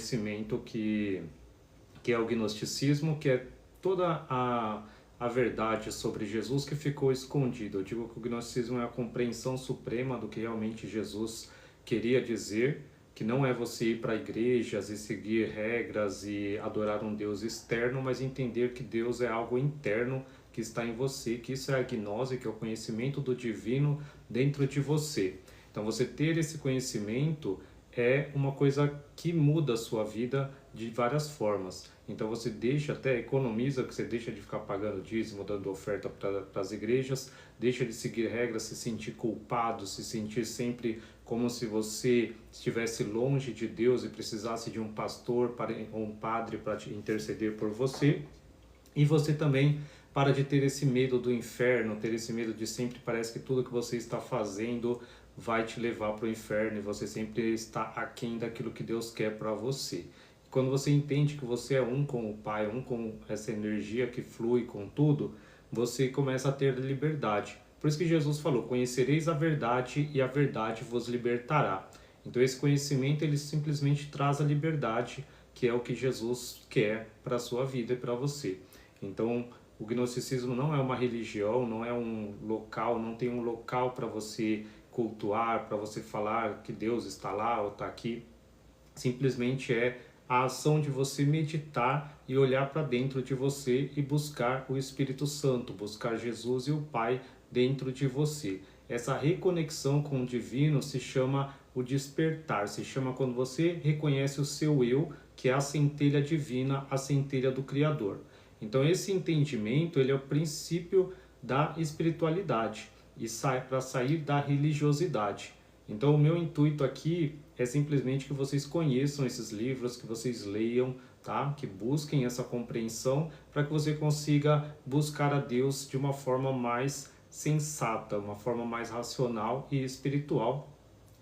conhecimento que é o gnosticismo, que é toda a verdade sobre Jesus que ficou escondida. Eu digo que o gnosticismo é a compreensão suprema do que realmente Jesus queria dizer, que não é você ir para igrejas e seguir regras e adorar um Deus externo, mas entender que Deus é algo interno que está em você, que isso é a gnose, que é o conhecimento do divino dentro de você. Então você ter esse conhecimento é uma coisa que muda a sua vida de várias formas. Então você até economiza, que você deixa de ficar pagando dízimo, dando oferta para as igrejas, deixa de seguir regras, se sentir culpado, se sentir sempre como se você estivesse longe de Deus e precisasse de um pastor ou um padre para te interceder por você. E você também para de ter esse medo do inferno, ter esse medo de sempre parece que tudo que você está fazendo vai te levar para o inferno e você sempre está aquém daquilo que Deus quer para você. Quando você entende que você é um com o Pai, um com essa energia que flui com tudo, você começa a ter liberdade. Por isso que Jesus falou, conhecereis a verdade e a verdade vos libertará. Então esse conhecimento ele simplesmente traz a liberdade, que é o que Jesus quer para a sua vida e para você. Então o gnosticismo não é uma religião, não é um local, não tem um local para você cultuar, para você falar que Deus está lá ou está aqui. Simplesmente é a ação de você meditar e olhar para dentro de você e buscar o Espírito Santo, buscar Jesus e o Pai dentro de você. Essa reconexão com o divino se chama o despertar, se chama quando você reconhece o seu eu, que é a centelha divina, a centelha do Criador. Então esse entendimento ele é o princípio da espiritualidade e para sair da religiosidade. Então o meu intuito aqui é simplesmente que vocês conheçam esses livros, que vocês leiam, tá? Que busquem essa compreensão para que você consiga buscar a Deus de uma forma mais sensata, uma forma mais racional e espiritual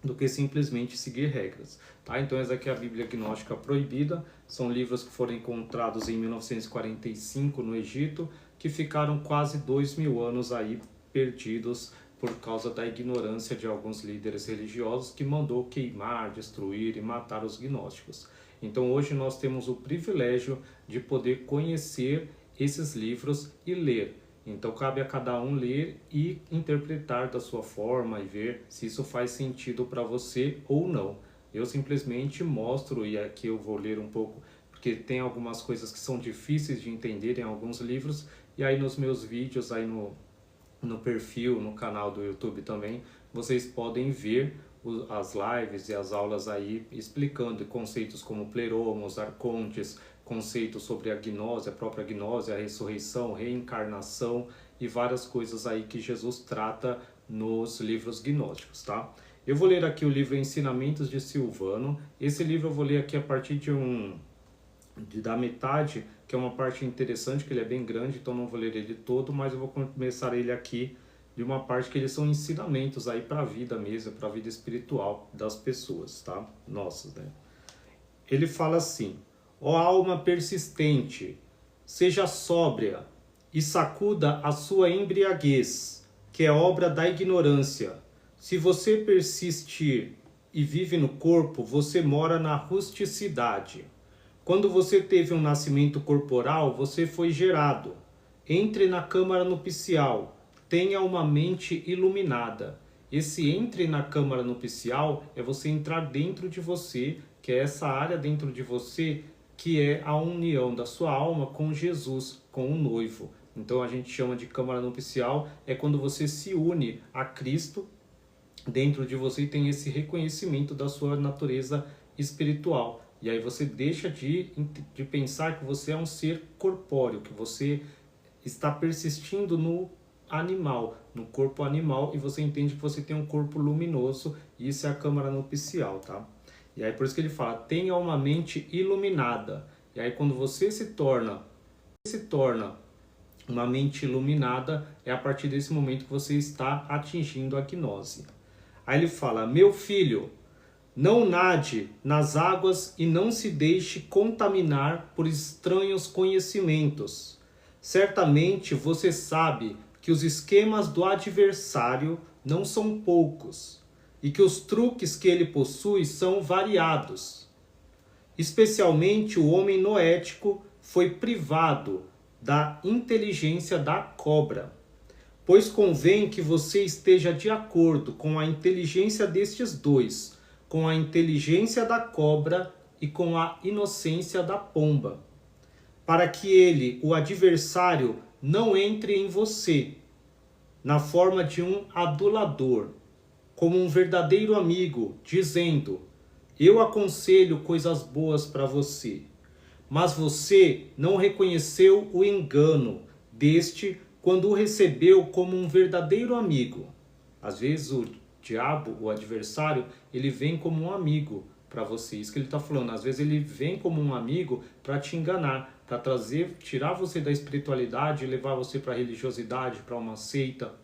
do que simplesmente seguir regras, tá? Então essa aqui é a Bíblia Gnóstica Proibida, são livros que foram encontrados em 1945 no Egito, que ficaram quase 2000 anos aí perdidos por causa da ignorância de alguns líderes religiosos que mandou queimar, destruir e matar os gnósticos. Então hoje nós temos o privilégio de poder conhecer esses livros e ler. Então cabe a cada um ler e interpretar da sua forma e ver se isso faz sentido para você ou não. Eu simplesmente mostro, e aqui eu vou ler um pouco, porque tem algumas coisas que são difíceis de entender em alguns livros, e aí nos meus vídeos, aí no perfil, no canal do YouTube também, vocês podem ver as lives e as aulas aí explicando conceitos como pleromos, arcontes, conceitos sobre a gnose, a própria gnose, a ressurreição, reencarnação e várias coisas aí que Jesus trata nos livros gnósticos, tá? Eu vou ler aqui o livro Ensinamentos de Silvano. Esse livro eu vou ler aqui a partir da metade, que é uma parte interessante, que ele é bem grande, então não vou ler ele todo, mas eu vou começar ele aqui de uma parte que eles são ensinamentos aí para a vida mesmo, para a vida espiritual das pessoas, tá? Nossas, né? Ele fala assim: ó alma persistente, seja sóbria e sacuda a sua embriaguez, que é obra da ignorância. Se você persistir e vive no corpo, você mora na rusticidade. Quando você teve um nascimento corporal, você foi gerado. Entre na câmara nupcial, tenha uma mente iluminada. Esse entre na câmara nupcial é você entrar dentro de você, que é essa área dentro de você, que é a união da sua alma com Jesus, com o noivo. Então a gente chama de câmara nupcial, é quando você se une a Cristo dentro de você e tem esse reconhecimento da sua natureza espiritual. E aí você deixa de pensar que você é um ser corpóreo, que você está persistindo no animal, no corpo animal, e você entende que você tem um corpo luminoso, e isso é a câmara nupcial, tá? E aí por isso que ele fala, tenha uma mente iluminada. E aí quando você se torna uma mente iluminada, é a partir desse momento que você está atingindo a gnose. Aí ele fala, meu filho, não nade nas águas e não se deixe contaminar por estranhos conhecimentos. Certamente você sabe que os esquemas do adversário não são poucos e que os truques que ele possui são variados. Especialmente o homem noético foi privado da inteligência da cobra, pois convém que você esteja de acordo com a inteligência destes dois, com a inteligência da cobra e com a inocência da pomba, para que ele, o adversário, não entre em você, na forma de um adulador, como um verdadeiro amigo, dizendo: eu aconselho coisas boas para você. Mas você não reconheceu o engano deste quando o recebeu como um verdadeiro amigo. Às vezes o diabo, o adversário, ele vem como um amigo para você. Isso que ele está falando. Às vezes ele vem como um amigo para te enganar, para tirar você da espiritualidade, levar você para a religiosidade, para uma seita,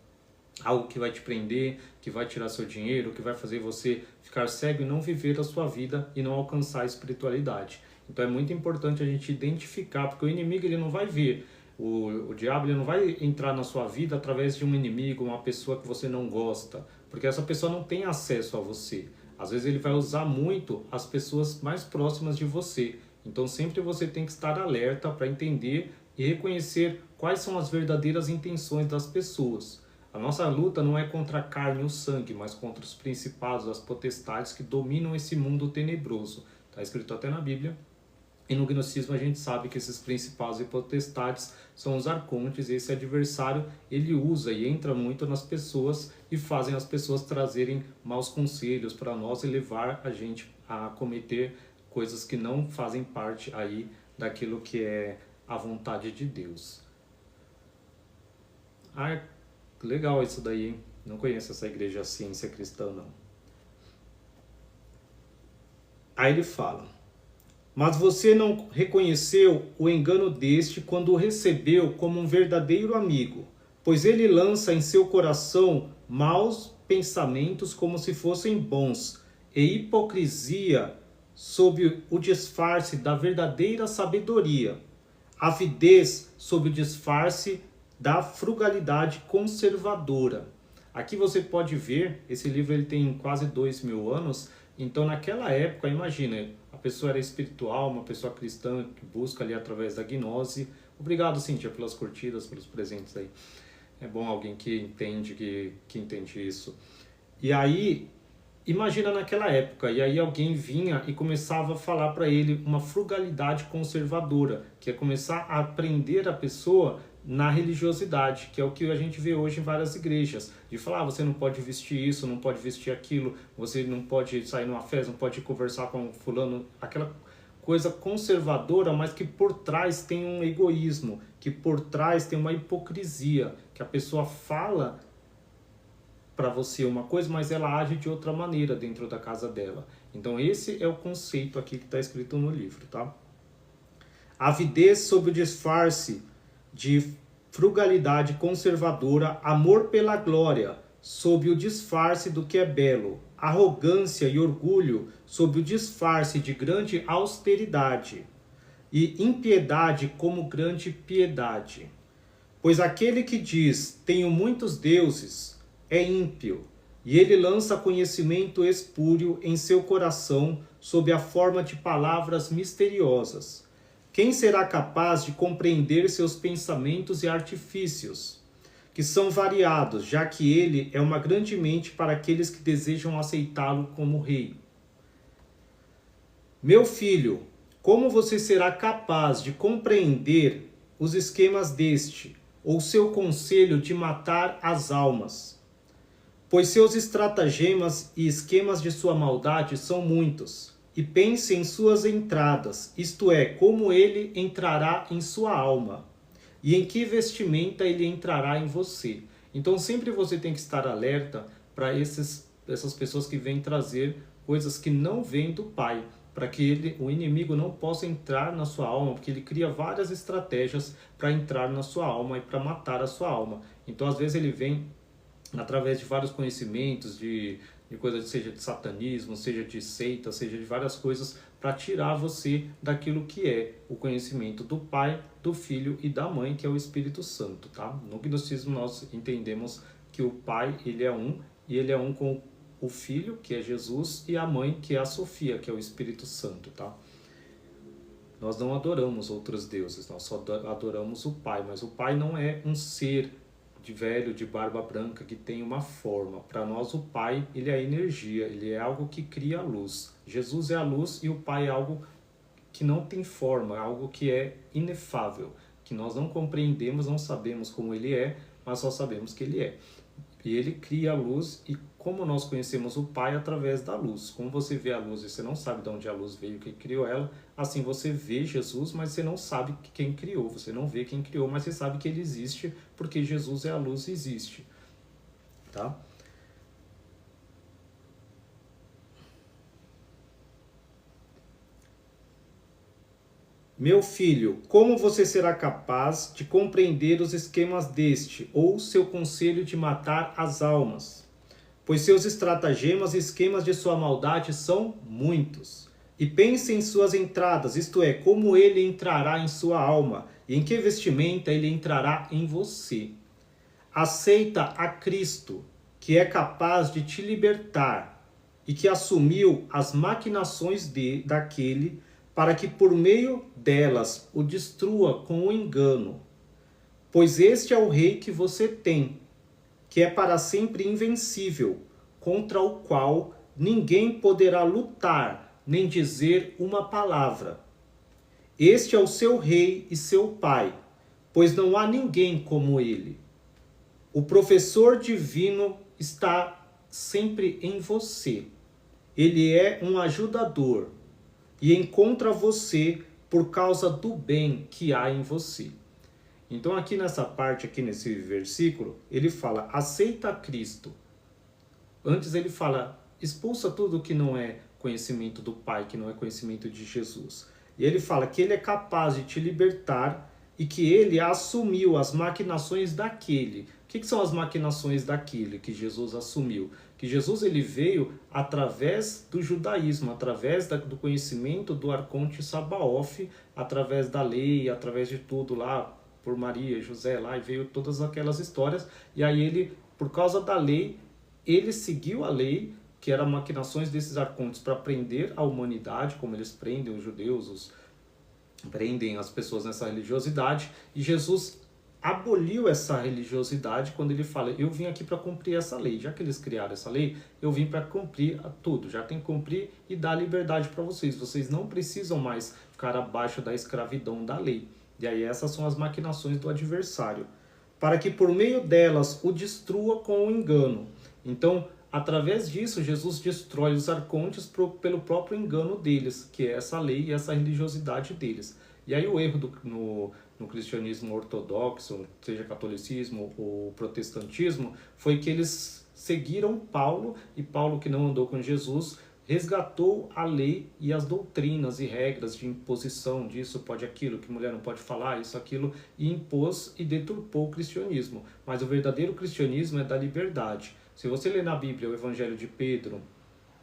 algo que vai te prender, que vai tirar seu dinheiro, que vai fazer você ficar cego e não viver a sua vida e não alcançar a espiritualidade. Então é muito importante a gente identificar, porque o inimigo ele não vai ver, o diabo ele não vai entrar na sua vida através de um inimigo, uma pessoa que você não gosta, porque essa pessoa não tem acesso a você. Às vezes ele vai usar muito as pessoas mais próximas de você. Então sempre você tem que estar alerta para entender e reconhecer quais são as verdadeiras intenções das pessoas. A nossa luta não é contra a carne e o sangue, mas contra os principados, as potestades que dominam esse mundo tenebroso. Está escrito até na Bíblia. E no gnosticismo a gente sabe que esses principados e potestades são os arcontes, e esse adversário ele usa e entra muito nas pessoas e fazem as pessoas trazerem maus conselhos para nós e levar a gente a cometer coisas que não fazem parte aí daquilo que é a vontade de Deus. Legal isso daí, hein? Não conheço essa igreja ciência cristã, não. Aí ele fala: mas você não reconheceu o engano deste quando o recebeu como um verdadeiro amigo, pois ele lança em seu coração maus pensamentos como se fossem bons, e hipocrisia sob o disfarce da verdadeira sabedoria, avidez sob o disfarce da frugalidade conservadora. Aqui você pode ver, esse livro ele tem quase 2000 anos, então naquela época, imagina, a pessoa era espiritual, uma pessoa cristã que busca ali através da gnose. Obrigado, Cíntia, pelas curtidas, pelos presentes aí. É bom alguém que entende, que entende isso. E aí, imagina naquela época, e aí alguém vinha e começava a falar para ele uma frugalidade conservadora, que é começar a prender a pessoa na religiosidade, que é o que a gente vê hoje em várias igrejas, de falar, você não pode vestir isso, não pode vestir aquilo, você não pode sair numa festa, não pode conversar com fulano, aquela coisa conservadora, mas que por trás tem um egoísmo, que por trás tem uma hipocrisia, que a pessoa fala para você uma coisa, mas ela age de outra maneira dentro da casa dela. Então esse é o conceito aqui que está escrito no livro, tá? Avidez sob o disfarce de frugalidade conservadora, amor pela glória, sob o disfarce do que é belo, arrogância e orgulho, sob o disfarce de grande austeridade, e impiedade como grande piedade. Pois aquele que diz, tenho muitos deuses, é ímpio, e ele lança conhecimento espúrio em seu coração sob a forma de palavras misteriosas. Quem será capaz de compreender seus pensamentos e artifícios, que são variados, já que ele é uma grande mente para aqueles que desejam aceitá-lo como rei? Meu filho, como você será capaz de compreender os esquemas deste, ou seu conselho de matar as almas? Pois seus estratagemas e esquemas de sua maldade são muitos. E pense em suas entradas, isto é, como ele entrará em sua alma, e em que vestimenta ele entrará em você. Então sempre você tem que estar alerta para essas pessoas que vêm trazer coisas que não vêm do Pai, para que o inimigo não possa entrar na sua alma, porque ele cria várias estratégias para entrar na sua alma e para matar a sua alma. Então às vezes ele vem através de vários conhecimentos, de coisas, seja de satanismo, seja de seita, seja de várias coisas, para tirar você daquilo que é o conhecimento do Pai, do Filho e da Mãe, que é o Espírito Santo, tá? No gnosticismo nós entendemos que o Pai, ele é um, e ele é um com o Filho, que é Jesus, e a Mãe, que é a Sofia, que é o Espírito Santo, tá? Nós não adoramos outros deuses, nós só adoramos o Pai, mas o Pai não é um ser de velho, de barba branca, que tem uma forma. Para nós, o Pai, ele é energia, ele é algo que cria a luz. Jesus é a luz e o Pai é algo que não tem forma, algo que é inefável, que nós não compreendemos, não sabemos como ele é, mas só sabemos que ele é. E ele cria a luz, e como nós conhecemos o Pai através da luz. Como você vê a luz e você não sabe de onde a luz veio, quem criou ela, assim você vê Jesus, mas você não sabe quem criou. Você não vê quem criou, mas você sabe que ele existe, porque Jesus é a luz e existe. Tá? Meu filho, como você será capaz de compreender os esquemas deste, ou seu conselho de matar as almas? Pois seus estratagemas e esquemas de sua maldade são muitos. E pense em suas entradas, isto é, como ele entrará em sua alma, e em que vestimenta ele entrará em você. Aceita a Cristo, que é capaz de te libertar, e que assumiu as maquinações daquele, para que por meio delas o destrua com o engano. Pois este é o rei que você tem, que é para sempre invencível, contra o qual ninguém poderá lutar, nem dizer uma palavra. Este é o seu rei e seu pai, pois não há ninguém como ele. O professor divino está sempre em você. Ele é um ajudador e encontra você por causa do bem que há em você. Então aqui nessa parte, aqui nesse versículo, ele fala, aceita Cristo. Antes ele fala, expulsa tudo que não é conhecimento do Pai, que não é conhecimento de Jesus. E ele fala que ele é capaz de te libertar e que ele assumiu as maquinações daquele. O que são as maquinações daquele que Jesus assumiu? Que Jesus ele veio através do judaísmo, através do conhecimento do arconte Sabaoth, através da lei, através de tudo lá, por Maria, José lá, e veio todas aquelas histórias. E aí ele, por causa da lei, ele seguiu a lei, que eram maquinações desses arcontes para prender a humanidade, como eles prendem os judeus, prendem as pessoas nessa religiosidade, e Jesus aboliu essa religiosidade quando ele fala, eu vim aqui para cumprir essa lei, já que eles criaram essa lei, eu vim para cumprir tudo, já tem que cumprir e dar liberdade para vocês não precisam mais ficar abaixo da escravidão da lei. E aí essas são as maquinações do adversário, para que por meio delas o destrua com o engano. Então, através disso, Jesus destrói os arcontes pelo próprio engano deles, que é essa lei e essa religiosidade deles. E aí o erro no cristianismo ortodoxo, seja catolicismo ou protestantismo, foi que eles seguiram Paulo, e Paulo, que não andou com Jesus, resgatou a lei e as doutrinas e regras de imposição disso, pode aquilo, que mulher não pode falar, isso, aquilo, e impôs e deturpou o cristianismo. Mas o verdadeiro cristianismo é da liberdade. Se você ler na Bíblia o Evangelho de Pedro,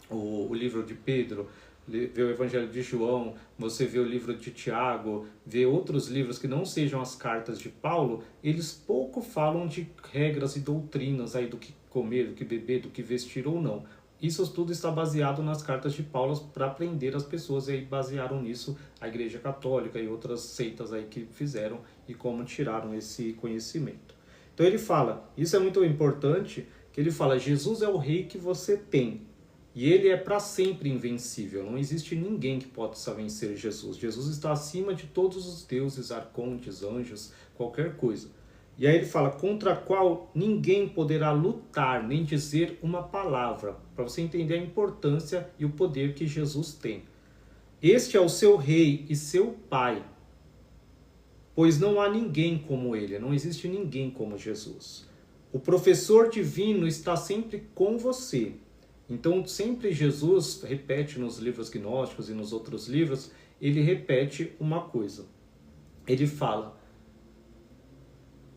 o livro de Pedro, vê o Evangelho de João, você vê o livro de Tiago, vê outros livros que não sejam as cartas de Paulo, eles pouco falam de regras e doutrinas aí do que comer, do que beber, do que vestir ou não. Isso tudo está baseado nas cartas de Paulo para prender as pessoas, e aí basearam nisso a Igreja Católica e outras seitas aí que fizeram e como tiraram esse conhecimento. Então ele fala, isso é muito importante, que ele fala, Jesus é o rei que você tem, e ele é para sempre invencível, não existe ninguém que possa vencer Jesus. Jesus está acima de todos os deuses, arcontes, anjos, qualquer coisa. E aí ele fala, contra a qual ninguém poderá lutar, nem dizer uma palavra, para você entender a importância e o poder que Jesus tem. Este é o seu rei e seu pai, pois não há ninguém como ele, não existe ninguém como Jesus. O professor divino está sempre com você. Então, sempre Jesus repete nos livros gnósticos e nos outros livros, ele repete uma coisa. Ele fala,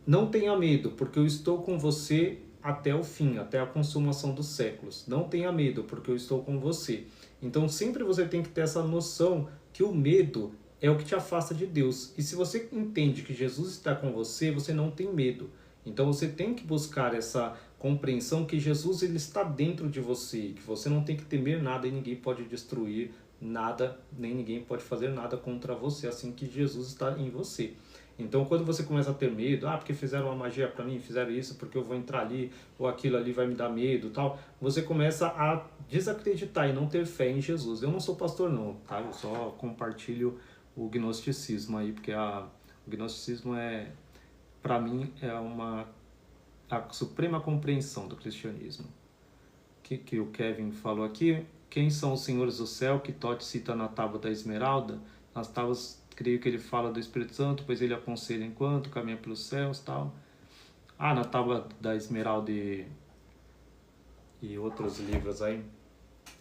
não tenha medo, porque eu estou com você até o fim, até a consumação dos séculos. Não tenha medo, porque eu estou com você. Então, sempre você tem que ter essa noção que o medo é o que te afasta de Deus. E se você entende que Jesus está com você, você não tem medo. Então você tem que buscar essa compreensão que Jesus ele está dentro de você, que você não tem que temer nada e ninguém pode destruir nada, nem ninguém pode fazer nada contra você, assim que Jesus está em você. Então, quando você começa a ter medo, porque fizeram uma magia para mim, fizeram isso porque eu vou entrar ali, ou aquilo ali vai me dar medo, tal, você começa a desacreditar e não ter fé em Jesus. Eu não sou pastor não, tá? Eu só compartilho o gnosticismo aí, porque o gnosticismo para mim, a suprema compreensão do cristianismo. Que o Kevin falou aqui, quem são os senhores do céu, que Totti cita na tábua da esmeralda? Nas tábuas, creio que ele fala do Espírito Santo, pois ele aconselha enquanto caminha pelos céus, tal. Na tábua da esmeralda e outros livros aí.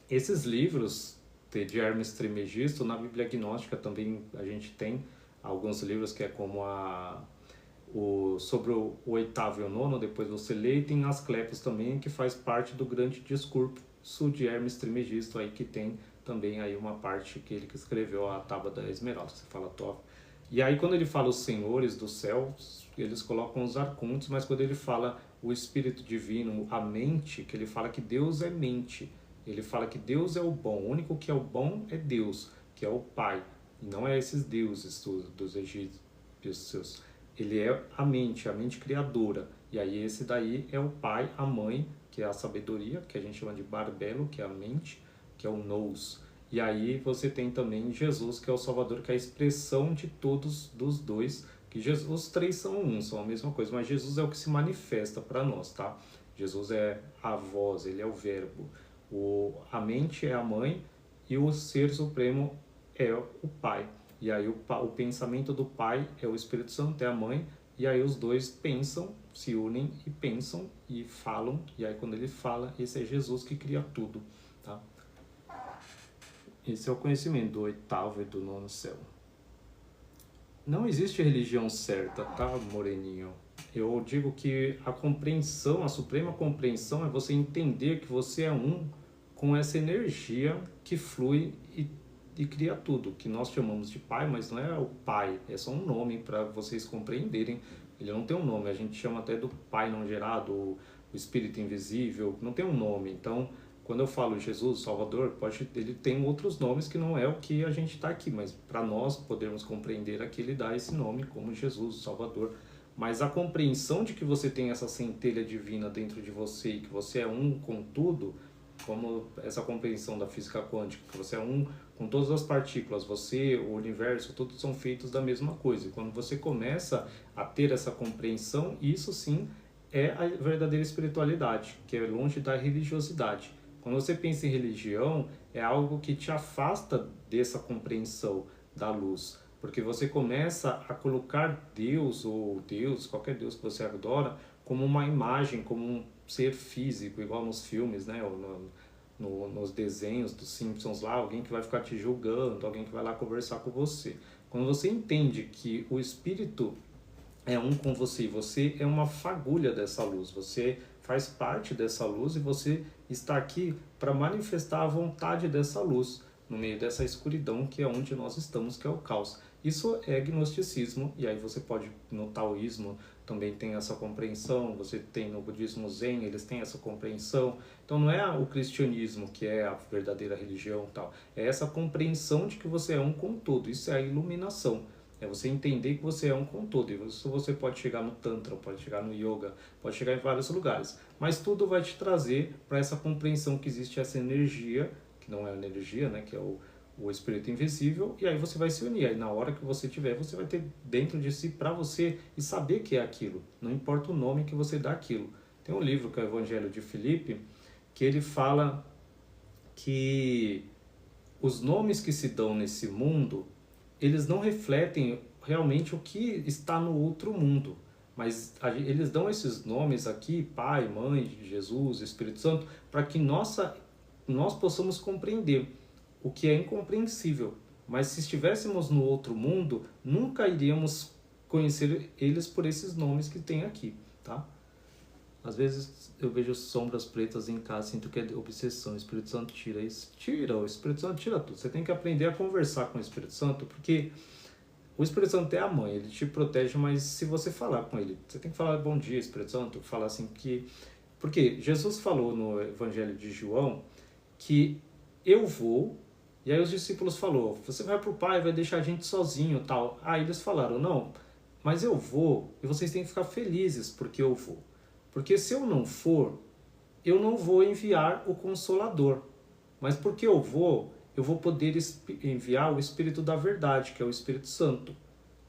Esses livros de Hermes Trismegisto, na Bíblia Gnóstica também a gente tem alguns livros que é como sobre o oitavo e o nono, depois você lê, e tem Asclepios também, que faz parte do grande discurso de Hermes Trismegisto, aí que tem também aí uma parte que ele escreveu a Tábua da Esmeralda, você fala top. E aí quando ele fala os senhores do céu, eles colocam os arcontes, mas quando ele fala o Espírito Divino, a mente, que ele fala que Deus é mente, ele fala que Deus é o bom, o único que é o bom é Deus, que é o Pai, e não é esses deuses dos egípcios. Ele é a mente criadora. E aí esse daí é o pai, a mãe, que é a sabedoria, que a gente chama de barbelo, que é a mente, que é o nous. E aí você tem também Jesus, que é o Salvador, que é a expressão de todos dos dois, que Jesus, os três são um, são a mesma coisa, mas Jesus é o que se manifesta para nós, tá? Jesus é a voz, ele é o verbo. A mente é a mãe e o ser supremo é o pai. E aí o pensamento do pai é o Espírito Santo, é a mãe, e aí os dois pensam, se unem e pensam e falam, e aí quando ele fala, esse é Jesus que cria tudo, tá? Esse é o conhecimento do oitavo e do nono céu. Não existe religião certa, tá, Moreninho? Eu digo que a compreensão, a suprema compreensão é você entender que você é um com essa energia que flui e cria tudo, que nós chamamos de pai, mas não é o pai, é só um nome para vocês compreenderem. Ele não tem um nome, a gente chama até do pai não gerado, o espírito invisível, não tem um nome. Então, quando eu falo Jesus, Salvador, ele tem outros nomes que não é o que a gente está aqui, mas para nós podermos compreender aqui, ele dá esse nome como Jesus, Salvador. Mas a compreensão de que você tem essa centelha divina dentro de você e que você é um com tudo, como essa compreensão da física quântica, que você é um com todas as partículas, você, o universo, todos são feitos da mesma coisa. E quando você começa a ter essa compreensão, isso sim é a verdadeira espiritualidade, que é longe da religiosidade. Quando você pensa em religião, é algo que te afasta dessa compreensão da luz, porque você começa a colocar Deus, ou Deus, qualquer Deus que você adora, como uma imagem, como um ser físico, igual nos filmes, né? Ou nos desenhos dos Simpsons lá, alguém que vai ficar te julgando, alguém que vai lá conversar com você. Quando você entende que o Espírito é um com você, e você é uma fagulha dessa luz, você faz parte dessa luz e você está aqui para manifestar a vontade dessa luz no meio dessa escuridão que é onde nós estamos, que é o caos. Isso é gnosticismo, e aí você pode, no taoísmo também tem essa compreensão, você tem no budismo zen, eles têm essa compreensão. Então não é o cristianismo que é a verdadeira religião tal, é essa compreensão de que você é um com todo, isso é a iluminação. É você entender que você é um com todo. E isso você pode chegar no Tantra, pode chegar no Yoga, pode chegar em vários lugares. Mas tudo vai te trazer para essa compreensão que existe essa energia, que não é energia, né? Que é o espírito invisível. E aí você vai se unir. Aí na hora que você tiver, você vai ter dentro de si para você e saber que é aquilo. Não importa o nome que você dá aquilo. Tem um livro que é o Evangelho de Filipe, que ele fala que os nomes que se dão nesse mundo, eles não refletem realmente o que está no outro mundo, mas eles dão esses nomes aqui, Pai, Mãe, Jesus, Espírito Santo, para que nós possamos compreender o que é incompreensível. Mas se estivéssemos no outro mundo, nunca iríamos conhecer eles por esses nomes que tem aqui, tá? Às vezes eu vejo sombras pretas em casa, sinto que é obsessão. O Espírito Santo tira isso. Tira, o Espírito Santo tira tudo. Você tem que aprender a conversar com o Espírito Santo, porque o Espírito Santo é a mãe, ele te protege, mas se você falar com ele, você tem que falar bom dia, Espírito Santo, falar assim que... Porque Jesus falou no Evangelho de João que eu vou E aí os discípulos falaram, você vai para o Pai, vai deixar a gente sozinho e tal. Aí eles falaram, não, mas eu vou e vocês têm que ficar felizes porque eu vou. Porque se eu não for, eu não vou enviar o Consolador. Mas porque eu vou poder enviar o Espírito da verdade, que é o Espírito Santo.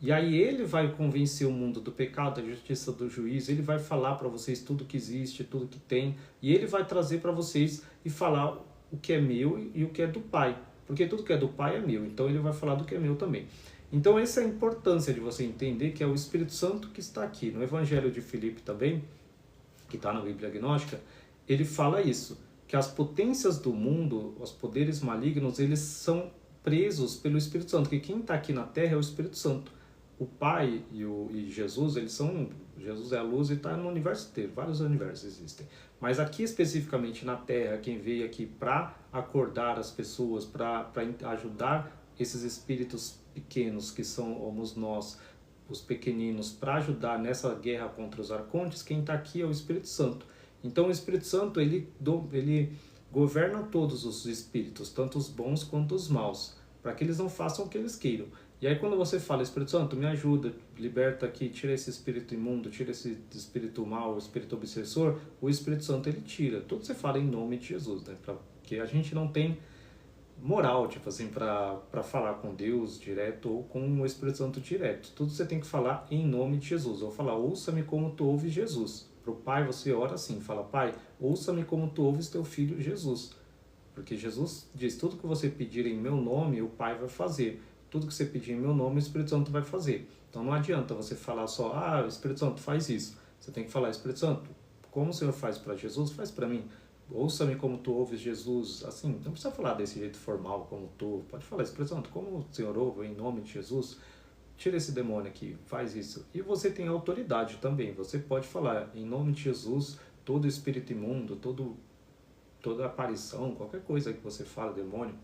E aí ele vai convencer o mundo do pecado, da justiça, do juízo, ele vai falar para vocês tudo que existe, tudo que tem, e ele vai trazer para vocês e falar o que é meu e o que é do Pai. Porque tudo que é do Pai é meu, então ele vai falar do que é meu também. Então essa é a importância de você entender que é o Espírito Santo que está aqui. No Evangelho de Filipe também, que está na Bíblia Gnóstica, ele fala isso, que as potências do mundo, os poderes malignos, eles são presos pelo Espírito Santo, que quem está aqui na Terra é o Espírito Santo. O Pai e Jesus, eles são... Jesus é a luz e está no universo inteiro, vários universos existem. Mas aqui especificamente na Terra, quem veio aqui para acordar as pessoas, para ajudar esses espíritos pequenos que somos nós, os pequeninos, para ajudar nessa guerra contra os arcontes, quem está aqui é o Espírito Santo. Então o Espírito Santo, ele governa todos os espíritos, tanto os bons quanto os maus, para que eles não façam o que eles queiram. E aí quando você fala, Espírito Santo, me ajuda, liberta aqui, tira esse espírito imundo, tira esse espírito mau, espírito obsessor, o Espírito Santo ele tira. Tudo você fala em nome de Jesus, né? Porque a gente não tem moral, tipo assim, para falar com Deus direto ou com o Espírito Santo direto. Tudo você tem que falar em nome de Jesus. Ou falar, ouça-me como tu ouves Jesus. Para o Pai você ora assim, fala, Pai, ouça-me como tu ouves teu Filho Jesus. Porque Jesus diz, tudo que você pedir em meu nome, o Pai vai fazer. Tudo que você pedir em meu nome, o Espírito Santo vai fazer. Então não adianta você falar só, o Espírito Santo faz isso. Você tem que falar, Espírito Santo, como o Senhor faz para Jesus, faz para mim. Ouça-me como tu ouves Jesus. Assim, não precisa falar desse jeito formal, como tu. Pode falar, Espírito Santo, como o Senhor ouve em nome de Jesus, tira esse demônio aqui, faz isso. E você tem autoridade também. Você pode falar, em nome de Jesus, todo espírito imundo, toda aparição, qualquer coisa que você fala, demônio,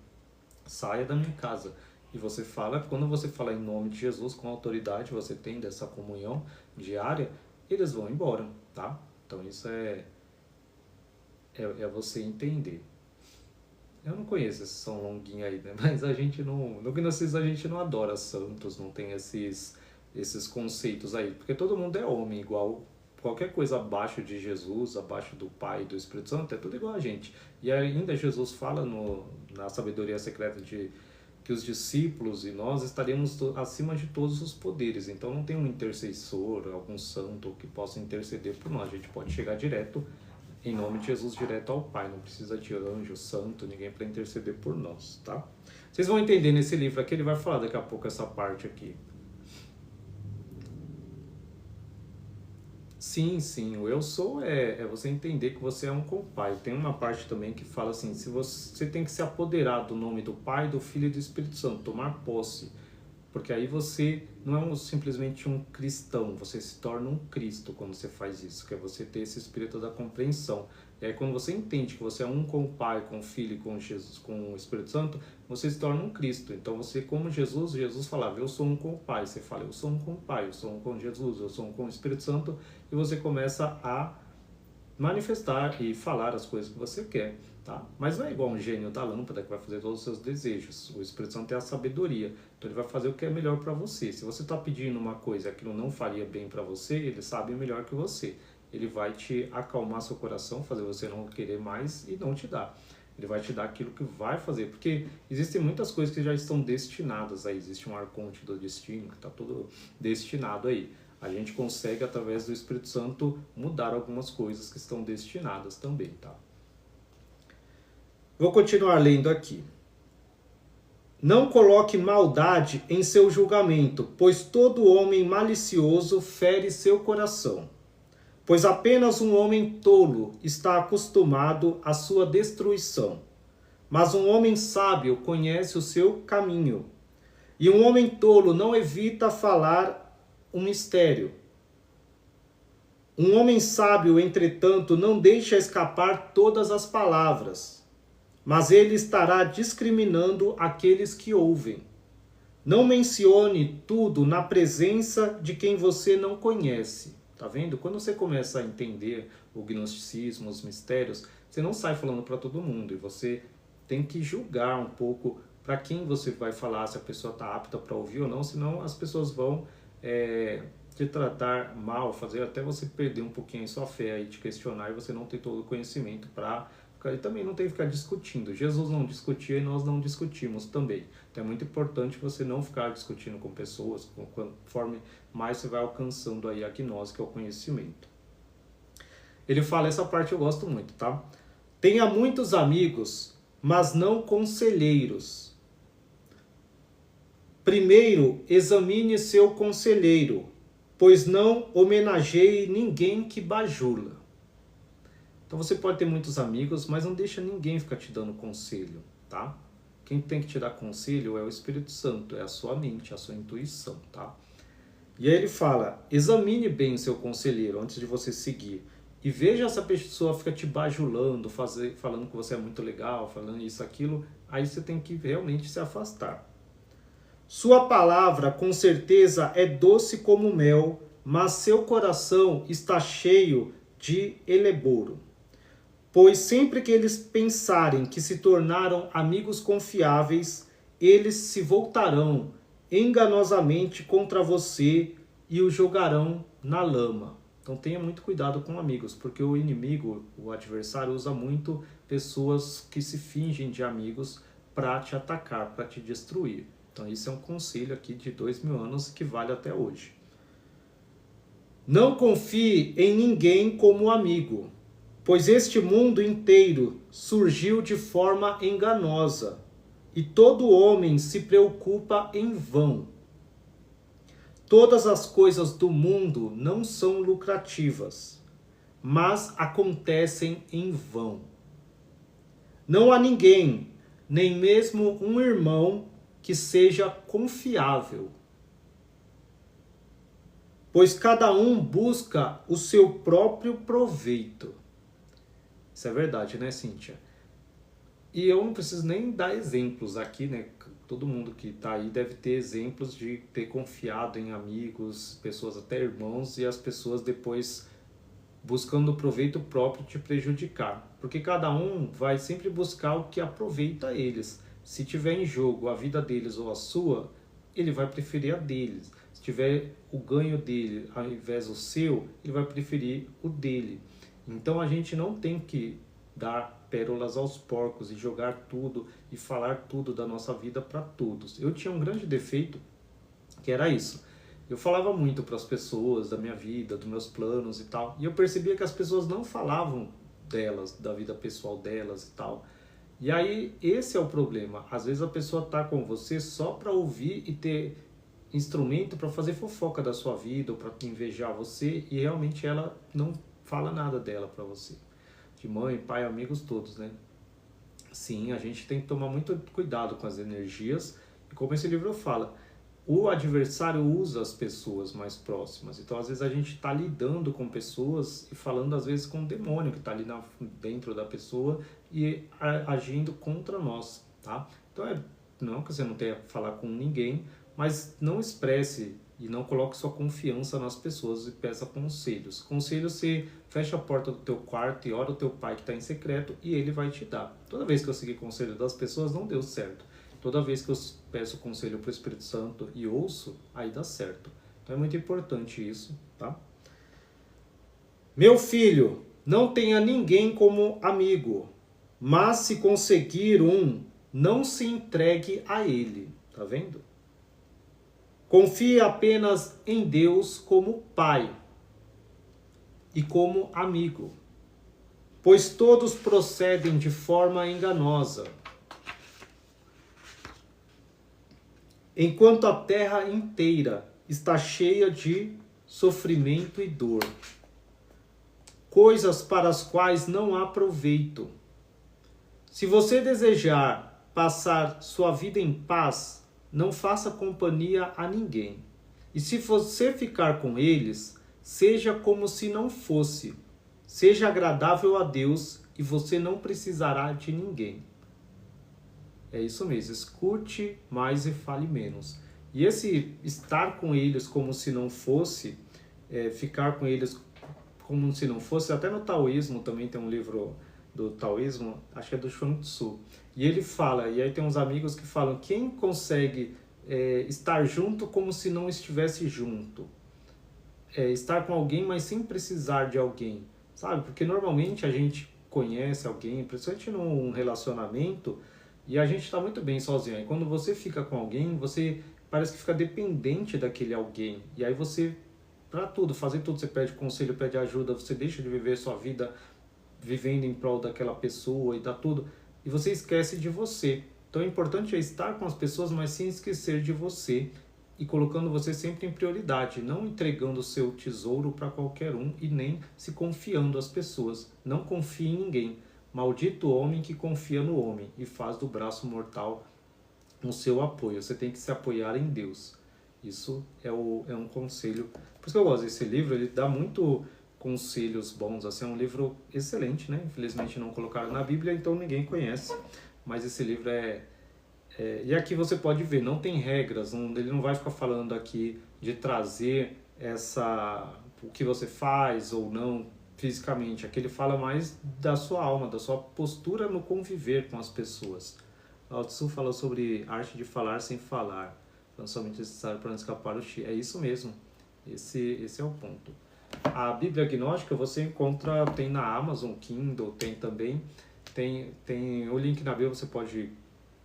saia da minha casa. E você fala, quando você fala em nome de Jesus, com autoridade, você tem dessa comunhão diária, eles vão embora, tá? Então isso é você entender. Eu não conheço esse São Longuinho aí, né? Mas a gente não... No Gnosticismo a gente não adora santos, não tem esses conceitos aí. Porque todo mundo é homem, igual qualquer coisa abaixo de Jesus, abaixo do Pai e do Espírito Santo, é tudo igual a gente. E ainda Jesus fala na sabedoria secreta de que os discípulos e nós estaremos acima de todos os poderes. Então não tem um intercessor, algum santo que possa interceder por nós. A gente pode chegar direto, em nome de Jesus, direto ao Pai. Não precisa de anjo, santo, ninguém para interceder por nós, tá? Vocês vão entender nesse livro aqui, ele vai falar daqui a pouco essa parte aqui. Sim, o eu sou é você entender que você é um com o Pai. Tem uma parte também que fala assim, se você tem que se apoderar do nome do Pai, do Filho e do Espírito Santo, tomar posse. Porque aí você não é simplesmente um cristão, você se torna um Cristo quando você faz isso, que é você ter esse espírito da compreensão. E aí quando você entende que você é um com o Pai, com o Filho e com Jesus, com o Espírito Santo, você se torna um Cristo. Então você, como Jesus falava, eu sou um com o Pai. Você fala, eu sou um com o Pai, eu sou um com Jesus, eu sou um com o Espírito Santo. E você começa a manifestar e falar as coisas que você quer, tá? Mas não é igual um gênio da lâmpada que vai fazer todos os seus desejos. O Espírito Santo é a sabedoria, então ele vai fazer o que é melhor para você. Se você está pedindo uma coisa e aquilo não faria bem para você, ele sabe melhor que você. Ele vai te acalmar seu coração, fazer você não querer mais e não te dar. Ele vai te dar aquilo que vai fazer, porque existem muitas coisas que já estão destinadas aí. Existe um arconte do destino que está tudo destinado aí. A gente consegue, através do Espírito Santo, mudar algumas coisas que estão destinadas também, tá? Vou continuar lendo aqui. Não coloque maldade em seu julgamento, pois todo homem malicioso fere seu coração. Pois apenas um homem tolo está acostumado à sua destruição. Mas um homem sábio conhece o seu caminho. E um homem tolo não evita falar um mistério. Um homem sábio, entretanto, não deixa escapar todas as palavras, mas ele estará discriminando aqueles que ouvem. Não mencione tudo na presença de quem você não conhece. Tá vendo? Quando você começa a entender o gnosticismo, os mistérios, você não sai falando para todo mundo e você tem que julgar um pouco para quem você vai falar, se a pessoa está apta para ouvir ou não, senão as pessoas vão te tratar mal, fazer até você perder um pouquinho a sua fé aí, te questionar e você não ter todo o conhecimento para... E também não tem que ficar discutindo. Jesus não discutia e nós não discutimos também. Então é muito importante você não ficar discutindo com pessoas, conforme mais você vai alcançando aí a gnose, que é o conhecimento. Ele fala, essa parte eu gosto muito, tá? Tenha muitos amigos, mas não conselheiros. Primeiro, examine seu conselheiro, pois não homenageie ninguém que bajula. Então você pode ter muitos amigos, mas não deixa ninguém ficar te dando conselho, tá? Quem tem que te dar conselho é o Espírito Santo, é a sua mente, a sua intuição, tá? E aí ele fala, examine bem o seu conselheiro antes de você seguir. E veja se a pessoa fica te bajulando, falando que você é muito legal, falando isso, aquilo. Aí você tem que realmente se afastar. Sua palavra com certeza é doce como mel, mas seu coração está cheio de eleboro. Pois sempre que eles pensarem que se tornaram amigos confiáveis, eles se voltarão enganosamente contra você e o jogarão na lama. Então tenha muito cuidado com amigos, porque o inimigo, o adversário, usa muito pessoas que se fingem de amigos para te atacar, para te destruir. Então isso é um conselho aqui de 2000 anos que vale até hoje. Não confie em ninguém como amigo, pois este mundo inteiro surgiu de forma enganosa, e todo homem se preocupa em vão. Todas as coisas do mundo não são lucrativas, mas acontecem em vão. Não há ninguém, nem mesmo um irmão, que seja confiável, pois cada um busca o seu próprio proveito. Isso é verdade, né, Cíntia? E eu não preciso nem dar exemplos aqui, né? Todo mundo que está aí deve ter exemplos de ter confiado em amigos, pessoas, até irmãos, e as pessoas depois buscando o proveito próprio te prejudicar. Porque cada um vai sempre buscar o que aproveita eles. Se tiver em jogo a vida deles ou a sua, ele vai preferir a deles. Se tiver o ganho dele ao invés do seu, ele vai preferir o dele. Então a gente não tem que dar pérolas aos porcos e jogar tudo e falar tudo da nossa vida para todos. Eu tinha um grande defeito, que era isso. Eu falava muito para as pessoas da minha vida, dos meus planos e tal, e eu percebia que as pessoas não falavam delas, da vida pessoal delas e tal. E aí esse é o problema. Às vezes a pessoa tá com você só para ouvir e ter instrumento para fazer fofoca da sua vida ou para invejar você, e realmente ela não fala nada dela para você. De mãe, pai, amigos, todos, né? Sim, a gente tem que tomar muito cuidado com as energias. E como esse livro fala, o adversário usa as pessoas mais próximas. Então, às vezes, a gente está lidando com pessoas e falando, às vezes, com um demônio que está ali dentro da pessoa e agindo contra nós, tá? Então, não que você não tenha que falar com ninguém, mas não expresse e não coloque sua confiança nas pessoas e peça conselhos. Conselho, você fecha a porta do teu quarto e ora o teu pai que está em secreto e ele vai te dar. Toda vez que eu segui conselho das pessoas, não deu certo. Toda vez que eu peço conselho para o Espírito Santo e ouço, aí dá certo. Então é muito importante isso, tá? Meu filho, não tenha ninguém como amigo, mas se conseguir um, não se entregue a ele. Tá vendo? Confie apenas em Deus como Pai e como amigo, pois todos procedem de forma enganosa. Enquanto a terra inteira está cheia de sofrimento e dor, coisas para as quais não há proveito. Se você desejar passar sua vida em paz, não faça companhia a ninguém. E se você ficar com eles, seja como se não fosse. Seja agradável a Deus e você não precisará de ninguém. É isso mesmo, escute mais e fale menos. E esse estar com eles como se não fosse, ficar com eles como se não fosse, até no taoísmo também tem um livro do taoísmo, acho que é do Chuang Tzu. E ele fala, e aí tem uns amigos que falam, quem consegue estar junto como se não estivesse junto? Estar com alguém, mas sem precisar de alguém, sabe? Porque normalmente a gente conhece alguém, principalmente num relacionamento, e a gente está muito bem sozinho. E quando você fica com alguém, você parece que fica dependente daquele alguém. E aí você, para tudo, fazer tudo, você pede conselho, pede ajuda, você deixa de viver sua vida vivendo em prol daquela pessoa e dá tudo, e você esquece de você. Então o importante é estar com as pessoas, mas sem esquecer de você e colocando você sempre em prioridade, não entregando o seu tesouro para qualquer um e nem se confiando às pessoas. Não confie em ninguém. Maldito o homem que confia no homem e faz do braço mortal o seu apoio. Você tem que se apoiar em Deus. Isso é um conselho. Por isso que eu gosto desse livro, ele dá muito conselhos bons. Assim, é um livro excelente, né? Infelizmente não colocaram na Bíblia, então ninguém conhece. Mas esse livro e aqui você pode ver, não tem regras, ele não vai ficar falando aqui de trazer o que você faz ou não fisicamente. Aqui ele fala mais da sua alma, da sua postura no conviver com as pessoas. Lao Tzu falou sobre arte de falar sem falar, não somente necessário para não escapar do chi. É isso mesmo, esse é o ponto. A Bíblia Gnóstica você encontra, tem na Amazon, Kindle, tem também, tem o link na Bíblia, você pode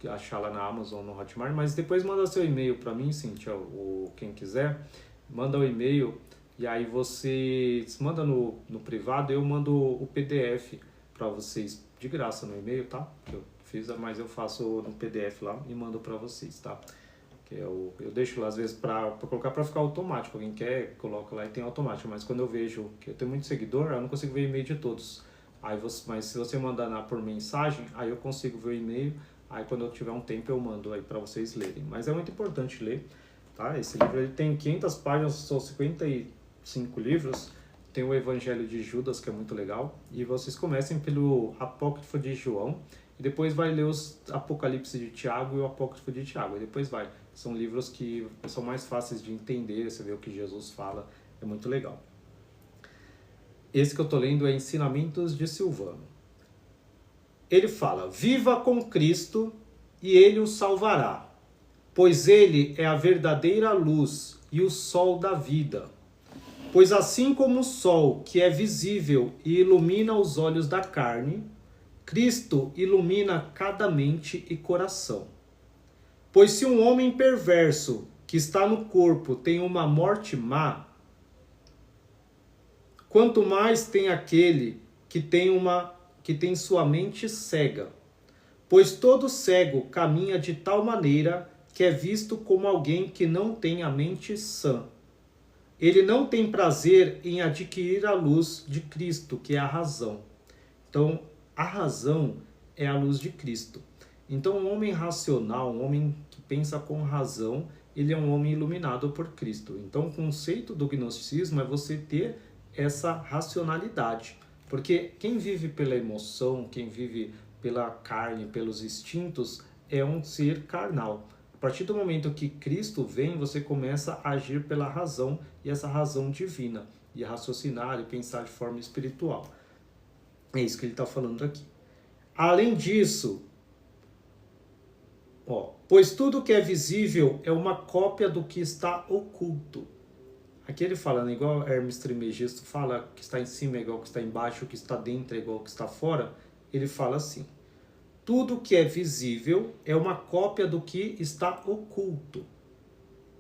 achar lá na Amazon, no Hotmart, mas depois manda seu e-mail para mim, Cíntia, ou quem quiser, manda o e-mail e aí você manda no privado, eu mando o PDF para vocês de graça no e-mail, tá? Eu fiz, mas eu faço no PDF lá e mando para vocês, tá? Que eu deixo lá às vezes para colocar para ficar automático, alguém quer, coloca lá e tem automático, mas quando eu vejo que eu tenho muito seguidor, eu não consigo ver o e-mail de todos. Mas se você mandar por mensagem, aí eu consigo ver o e-mail. Aí quando eu tiver um tempo eu mando aí para vocês lerem. Mas é muito importante ler, tá? Esse livro ele tem 500 páginas, são 55 livros. Tem o Evangelho de Judas, que é muito legal. E vocês comecem pelo Apócrifo de João. E depois vai ler os Apocalipse de Tiago e o Apócrifo de Tiago. E depois vai. São livros que são mais fáceis de entender, você vê o que Jesus fala. É muito legal. Esse que eu estou lendo é Ensinamentos de Silvano. Ele fala, viva com Cristo e Ele o salvará, pois Ele é a verdadeira luz e o sol da vida. Pois assim como o sol, que é visível e ilumina os olhos da carne, Cristo ilumina cada mente e coração. Pois se um homem perverso que está no corpo tem uma morte má, quanto mais tem aquele que tem sua mente cega. Pois todo cego caminha de tal maneira que é visto como alguém que não tem a mente sã. Ele não tem prazer em adquirir a luz de Cristo, que é a razão. Então, a razão é a luz de Cristo. Então, um homem racional, um homem que pensa com razão, ele é um homem iluminado por Cristo. Então, o conceito do gnosticismo é você ter essa racionalidade. Porque quem vive pela emoção, quem vive pela carne, pelos instintos, é um ser carnal. A partir do momento que Cristo vem, você começa a agir pela razão, e essa razão divina, e raciocinar e pensar de forma espiritual. É isso que ele está falando aqui. Além disso, pois tudo que é visível é uma cópia do que está oculto. Aqui ele fala, né, igual Hermes Trismegisto fala, que está em cima é igual que está embaixo, o que está dentro é igual que está fora. Ele fala assim, tudo que é visível é uma cópia do que está oculto.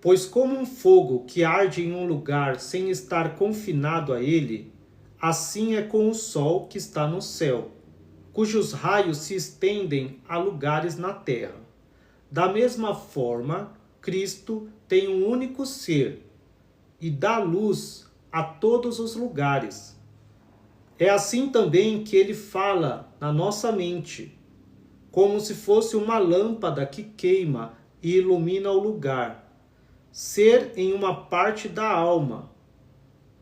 Pois como um fogo que arde em um lugar sem estar confinado a ele, assim é com o sol que está no céu, cujos raios se estendem a lugares na terra. Da mesma forma, Cristo tem um único ser e dá luz a todos os lugares. É assim também que ele fala na nossa mente, como se fosse uma lâmpada que queima e ilumina o lugar. Ser em uma parte da alma,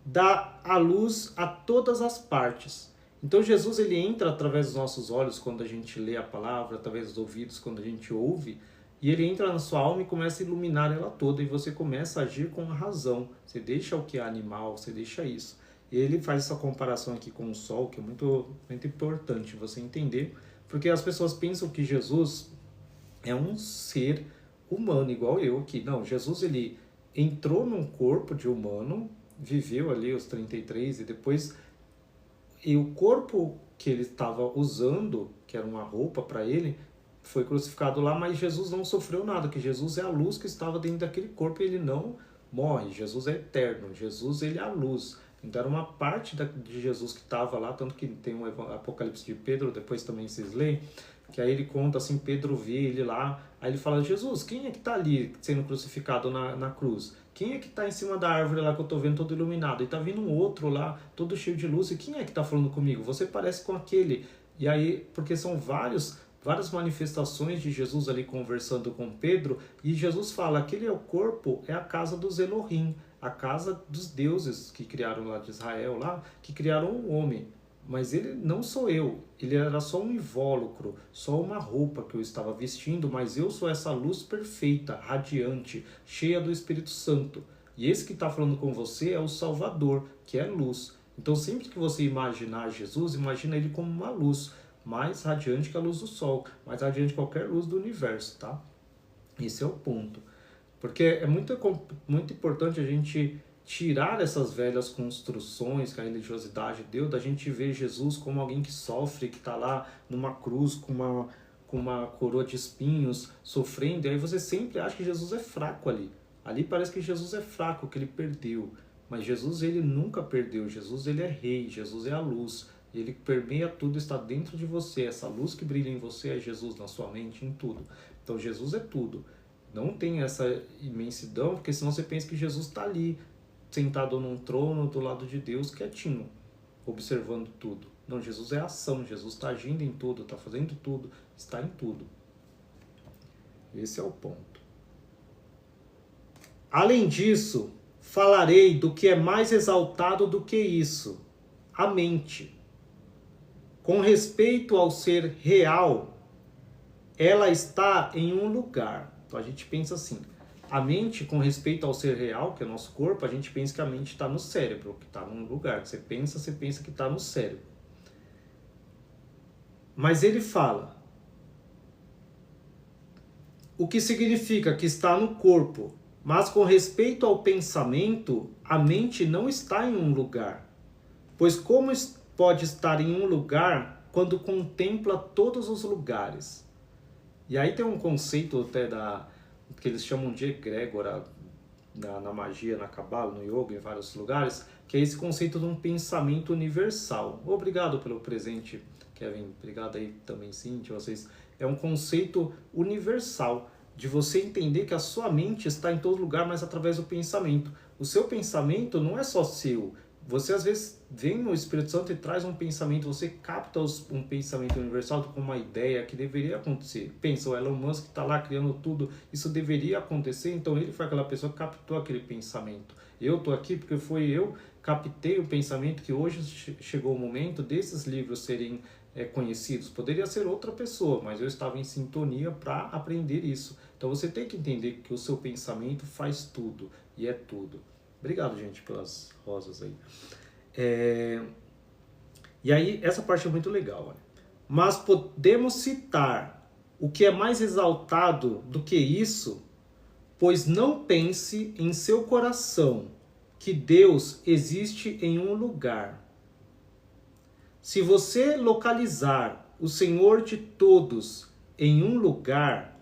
dá a luz a todas as partes. Então Jesus ele entra através dos nossos olhos quando a gente lê a palavra, através dos ouvidos quando a gente ouve, e ele entra na sua alma e começa a iluminar ela toda, e você começa a agir com a razão. Você deixa o que é animal, você deixa isso. E ele faz essa comparação aqui com o sol, que é muito, muito importante você entender, Porque as pessoas pensam que Jesus é um ser humano, igual eu aqui. Não, Jesus ele entrou num corpo de humano, viveu ali os 33 e depois e o corpo que ele estava usando, que era uma roupa para ele, foi crucificado lá, mas Jesus não sofreu nada, que Jesus é a luz que estava dentro daquele corpo e ele não morre. Jesus é eterno, Jesus ele é a luz. Então era uma parte de Jesus que estava lá, tanto que tem um Apocalipse de Pedro, depois também vocês leem, que aí ele conta assim, Pedro vê ele lá, aí ele fala, Jesus, quem é que está ali sendo crucificado na cruz? Quem é que está em cima da árvore lá que eu estou vendo todo iluminado? E está vindo um outro lá, todo cheio de luz, e quem é que está falando comigo? Você parece com aquele. E aí, porque são várias manifestações de Jesus ali conversando com Pedro, e Jesus fala, aquele é o corpo, é a casa dos Elohim, a casa dos deuses que criaram lá de Israel, lá, que criaram o homem. Mas ele não sou eu, ele era só um invólucro, só uma roupa que eu estava vestindo, mas eu sou essa luz perfeita, radiante, cheia do Espírito Santo. E esse que está falando com você é o Salvador, que é luz. Então sempre que você imaginar Jesus, imagina ele como uma luz, mais radiante que a luz do sol, mais radiante que qualquer luz do universo, tá? Esse é o ponto. Porque é muito importante a gente tirar essas velhas construções que a religiosidade deu, da gente ver Jesus como alguém que sofre, que está lá numa cruz com uma coroa de espinhos, sofrendo, e aí você sempre acha que Jesus é fraco ali. Ali parece que Jesus é fraco, que ele perdeu. Mas Jesus, ele nunca perdeu. Jesus, ele é rei. Jesus é a luz. Ele permeia tudo, está dentro de você. Essa luz que brilha em você é Jesus, na sua mente, em tudo. Então Jesus é tudo. Não tem essa imensidão, porque senão você pensa que Jesus está ali, sentado num trono do lado de Deus, quietinho, observando tudo. Não, Jesus é ação, Jesus está agindo em tudo, está fazendo tudo, está em tudo. Esse é o ponto. Além disso, falarei do que é mais exaltado do que isso, a mente. Com respeito ao ser real, ela está em um lugar. Então a gente pensa assim, a mente, com respeito ao ser real, que é o nosso corpo, a gente pensa que a mente está no cérebro, que está num lugar. Você pensa que está no cérebro. Mas ele fala, o que significa que está no corpo, mas com respeito ao pensamento, a mente não está em um lugar. Pois como pode estar em um lugar quando contempla todos os lugares? E aí tem um conceito até que eles chamam de egrégora na magia, na cabala, no yoga, em vários lugares, que é esse conceito de um pensamento universal. Obrigado pelo presente, Kevin. Obrigado aí também, Cíntia, vocês. É um conceito universal de você entender que a sua mente está em todo lugar, mas através do pensamento. O seu pensamento não é só seu. Você às vezes vem no Espírito Santo e traz um pensamento, você capta um pensamento universal com uma ideia que deveria acontecer. Pensa, o Elon Musk está lá criando tudo, isso deveria acontecer, então ele foi aquela pessoa que captou aquele pensamento. Eu estou aqui porque foi eu captei o pensamento que hoje chegou o momento desses livros serem conhecidos. Poderia ser outra pessoa, mas eu estava em sintonia para aprender isso. Então você tem que entender que o seu pensamento faz tudo e é tudo. Obrigado, gente, pelas rosas aí. E aí, essa parte é muito legal. Olha. Mas podemos citar o que é mais exaltado do que isso, pois não pense em seu coração que Deus existe em um lugar. Se você localizar o Senhor de todos em um lugar,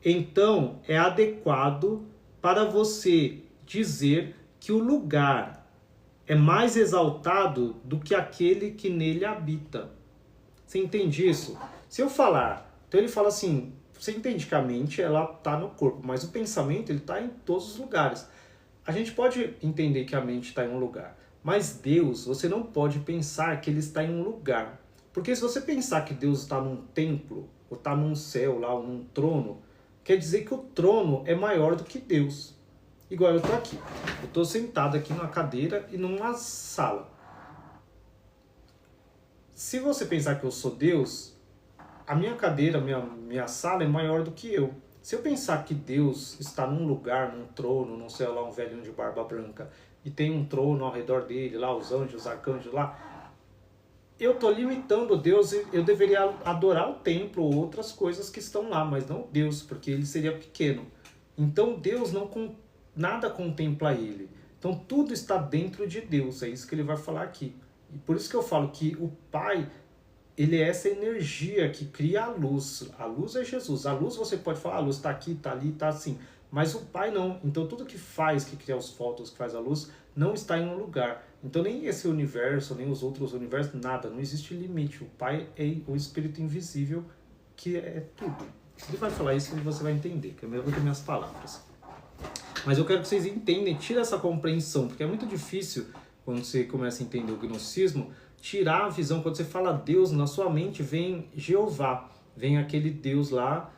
então é adequado para você dizer que o lugar é mais exaltado do que aquele que nele habita. Você entende isso? Se eu falar, então ele fala assim, você entende que a mente ela está no corpo, mas o pensamento ele está em todos os lugares. A gente pode entender que a mente está em um lugar, mas Deus, você não pode pensar que ele está em um lugar. Porque se você pensar que Deus está num templo, ou está num céu lá, ou num trono, quer dizer que o trono é maior do que Deus. Igual eu estou aqui. Eu estou sentado aqui numa cadeira e numa sala. Se você pensar que eu sou Deus, a minha cadeira, minha sala é maior do que eu. Se eu pensar que Deus está num lugar, num trono, não sei lá, um velhinho de barba branca, e tem um trono ao redor dele, lá os anjos, os arcanjos lá, eu estou limitando Deus, eu deveria adorar o templo ou outras coisas que estão lá, mas não Deus, porque ele seria pequeno. Então Deus não nada contempla ele. Então tudo está dentro de Deus, é isso que ele vai falar aqui. E por isso que eu falo que o Pai, ele é essa energia que cria a luz. A luz é Jesus. A luz você pode falar, a luz está aqui, está ali, está assim. Mas o Pai não. Então tudo que faz, que cria os fótons, que faz a luz, não está em um lugar. Então nem esse universo, nem os outros universos, nada. Não existe limite. O Pai é o Espírito invisível, que é tudo. Ele vai falar isso e você vai entender, que é melhor que minhas palavras. Mas eu quero que vocês entendam, tira essa compreensão, porque é muito difícil, quando você começa a entender o gnosticismo, tirar a visão. Quando você fala Deus, na sua mente vem Jeová, vem aquele Deus lá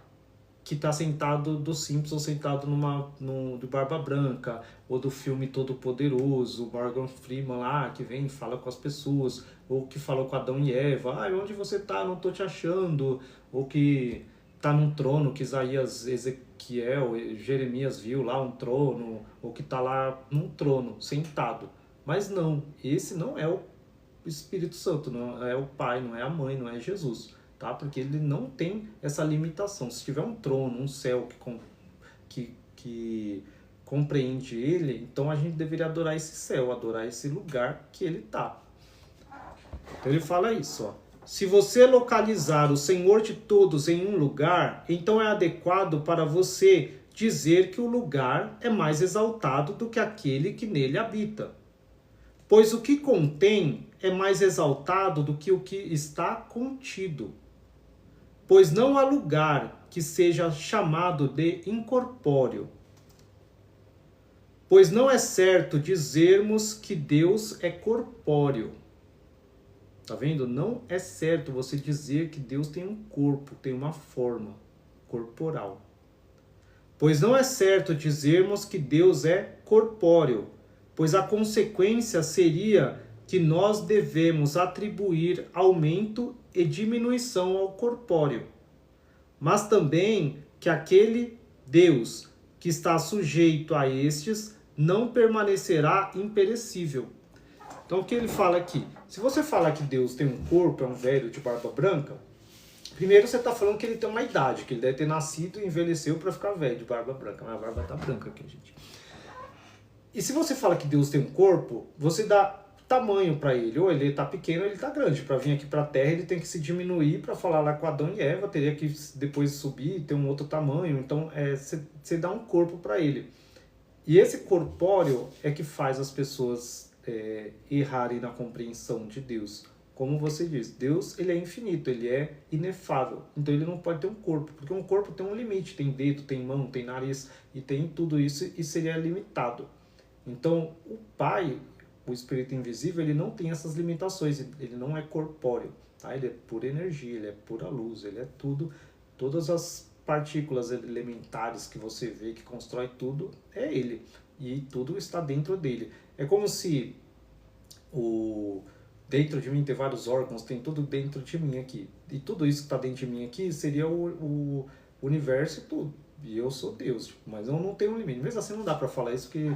que está sentado dos Simpsons, sentado do Barba Branca, ou do filme Todo Poderoso, o Morgan Freeman lá, que vem e fala com as pessoas, ou que falou com Adão e Eva, onde você tá? Não tô te achando, ou que tá num trono, que Isaías, Ezequiel, Jeremias viu lá um trono, ou que tá lá num trono, sentado. Mas não, esse não é o Espírito Santo, não é o Pai, não é a Mãe, não é Jesus. Tá? Porque ele não tem essa limitação. Se tiver um trono, um céu que compreende ele, então a gente deveria adorar esse céu, adorar esse lugar que ele está. Então ele fala isso, ó. Se você localizar o Senhor de todos em um lugar, então é adequado para você dizer que o lugar é mais exaltado do que aquele que nele habita. Pois o que contém é mais exaltado do que o que está contido. Pois não há lugar que seja chamado de incorpóreo. Pois não é certo dizermos que Deus é corpóreo. Tá vendo? Não é certo você dizer que Deus tem um corpo, tem uma forma corporal. Pois não é certo dizermos que Deus é corpóreo, pois a consequência seria que nós devemos atribuir aumento e diminuição ao corpóreo, mas também que aquele Deus que está sujeito a estes não permanecerá imperecível. Então o que ele fala aqui? Se você falar que Deus tem um corpo, é um velho de barba branca, primeiro você está falando que ele tem uma idade, que ele deve ter nascido e envelheceu para ficar velho de barba branca. Mas a barba está branca aqui, gente. E se você fala que Deus tem um corpo, você dá tamanho para ele. Ou ele está pequeno ou ele está grande. Para vir aqui para a Terra, ele tem que se diminuir para falar lá com Adão e Eva. Teria que depois subir e ter um outro tamanho. Então, você dá um corpo para ele. E esse corpóreo é que faz as pessoas errarem na compreensão de Deus. Como você diz, Deus ele é infinito, ele é inefável. Então ele não pode ter um corpo, porque um corpo tem um limite. Tem dedo, tem mão, tem nariz e tem tudo isso e seria limitado. Então, o Pai, o Espírito Invisível, ele não tem essas limitações, ele não é corpóreo, tá? Ele é pura energia, ele é pura luz, ele é tudo, todas as partículas elementares que você vê, que constrói tudo, é ele, e tudo está dentro dele. É como se dentro de mim tem vários órgãos, tem tudo dentro de mim aqui, e tudo isso que está dentro de mim aqui seria o universo e tudo. E eu sou Deus, mas eu não tenho um limite. Mesmo assim não dá pra falar isso, porque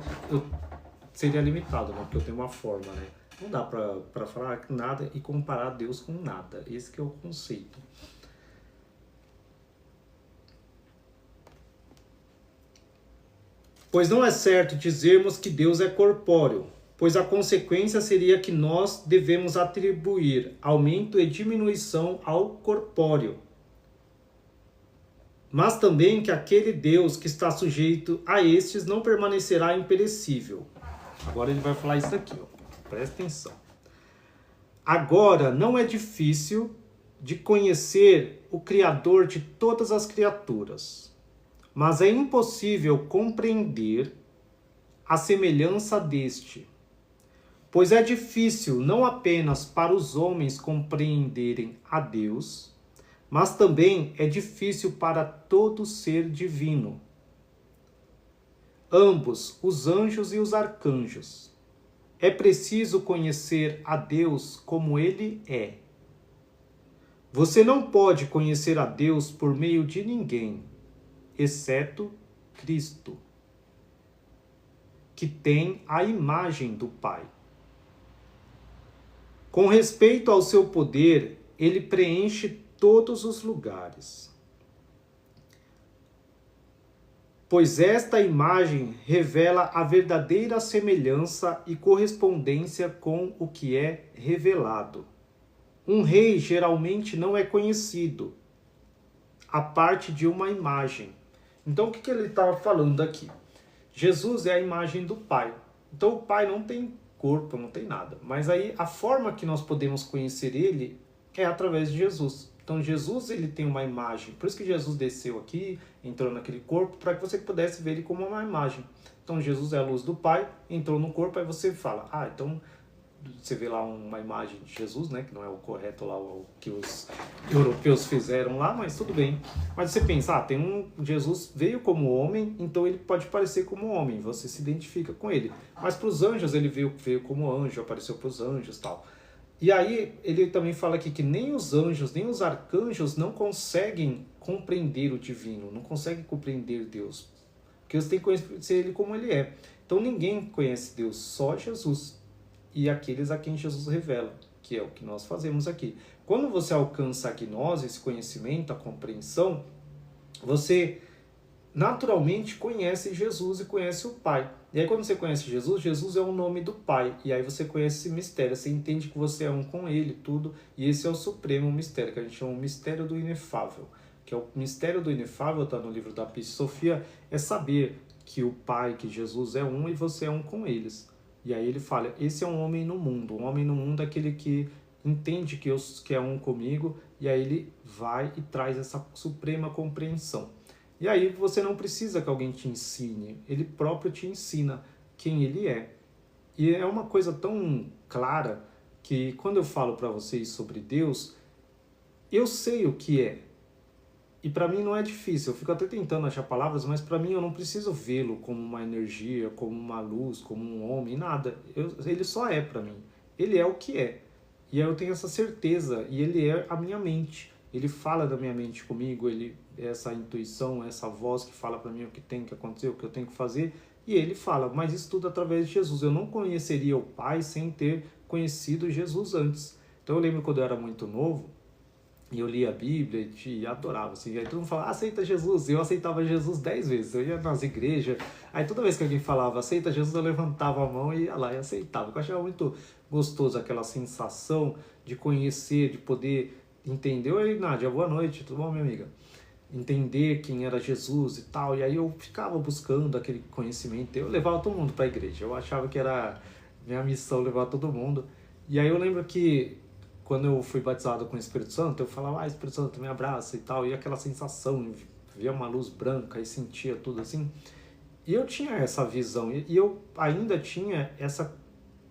seria limitado, né? Porque eu tenho uma forma, né? Não dá pra falar nada e comparar Deus com nada. Esse que é o conceito. Pois não é certo dizermos que Deus é corpóreo, pois a consequência seria que nós devemos atribuir aumento e diminuição ao corpóreo, mas também que aquele Deus que está sujeito a estes não permanecerá imperecível. Agora ele vai falar isso aqui, ó. Presta atenção. Agora não é difícil de conhecer o Criador de todas as criaturas, mas é impossível compreender a semelhança deste, pois é difícil não apenas para os homens compreenderem a Deus, mas também é difícil para todo ser divino. Ambos, os anjos e os arcanjos. É preciso conhecer a Deus como Ele é. Você não pode conhecer a Deus por meio de ninguém, exceto Cristo, que tem a imagem do Pai. Com respeito ao seu poder, ele preenche todos os lugares. Pois esta imagem revela a verdadeira semelhança e correspondência com o que é revelado. Um rei geralmente não é conhecido, a parte de uma imagem. Então o que ele estava falando aqui? Jesus é a imagem do Pai. Então o Pai não tem corpo, não tem nada. Mas aí a forma que nós podemos conhecer ele é através de Jesus. Então Jesus ele tem uma imagem. Por isso que Jesus desceu aqui, entrou naquele corpo, para que você pudesse ver ele como uma imagem. Então Jesus é a luz do Pai, entrou no corpo, aí você fala, então você vê lá uma imagem de Jesus, né, que não é o correto lá, o que os europeus fizeram lá, mas tudo bem. Mas você pensa, tem Jesus veio como homem, então ele pode parecer como homem, você se identifica com ele. Mas para os anjos ele veio como anjo, apareceu para os anjos e tal. E aí ele também fala aqui que nem os anjos, nem os arcanjos não conseguem compreender o divino, não conseguem compreender Deus, porque eles têm que conhecer ele como ele é. Então ninguém conhece Deus, só Jesus. E aqueles a quem Jesus revela, que é o que nós fazemos aqui. Quando você alcança a gnose, esse conhecimento, a compreensão, você naturalmente conhece Jesus e conhece o Pai. E aí quando você conhece Jesus, Jesus é o nome do Pai. E aí você conhece esse mistério, você entende que você é um com Ele, tudo. E esse é o supremo mistério, que a gente chama o mistério do inefável. Que é o mistério do inefável, está no livro da Sofia, é saber que o Pai, que Jesus é um e você é um com eles. E aí ele fala, esse é um homem no mundo. Um homem no mundo é aquele que entende que é um comigo, e aí ele vai e traz essa suprema compreensão. E aí você não precisa que alguém te ensine, ele próprio te ensina quem ele é. E é uma coisa tão clara que quando eu falo para vocês sobre Deus, eu sei o que é. E para mim não é difícil, eu fico até tentando achar palavras, mas para mim eu não preciso vê-lo como uma energia, como uma luz, como um homem, nada. Ele só é para mim. Ele é o que é. E aí eu tenho essa certeza, e ele é a minha mente. Ele fala da minha mente comigo, ele é essa intuição, essa voz que fala para mim o que tem que acontecer, o que eu tenho que fazer. E ele fala, mas isso tudo através de Jesus. Eu não conheceria o Pai sem ter conhecido Jesus antes. Então eu lembro quando eu era muito novo, e eu lia a Bíblia e adorava, assim. Aí todo mundo falava, aceita Jesus. Eu aceitava Jesus 10 vezes. Eu ia nas igrejas. Aí toda vez que alguém falava, aceita Jesus, eu levantava a mão e ia lá e aceitava. Eu achava muito gostoso aquela sensação de conhecer, de poder entender. Oi, Nádia, boa noite, tudo bom, minha amiga? Entender quem era Jesus e tal. E aí eu ficava buscando aquele conhecimento. Eu levava todo mundo para a igreja. Eu achava que era minha missão levar todo mundo. E aí eu lembro que quando eu fui batizado com o Espírito Santo, eu falava, Espírito Santo, me abraça e tal, e aquela sensação, via uma luz branca e sentia tudo assim. E eu tinha essa visão, e eu ainda tinha essa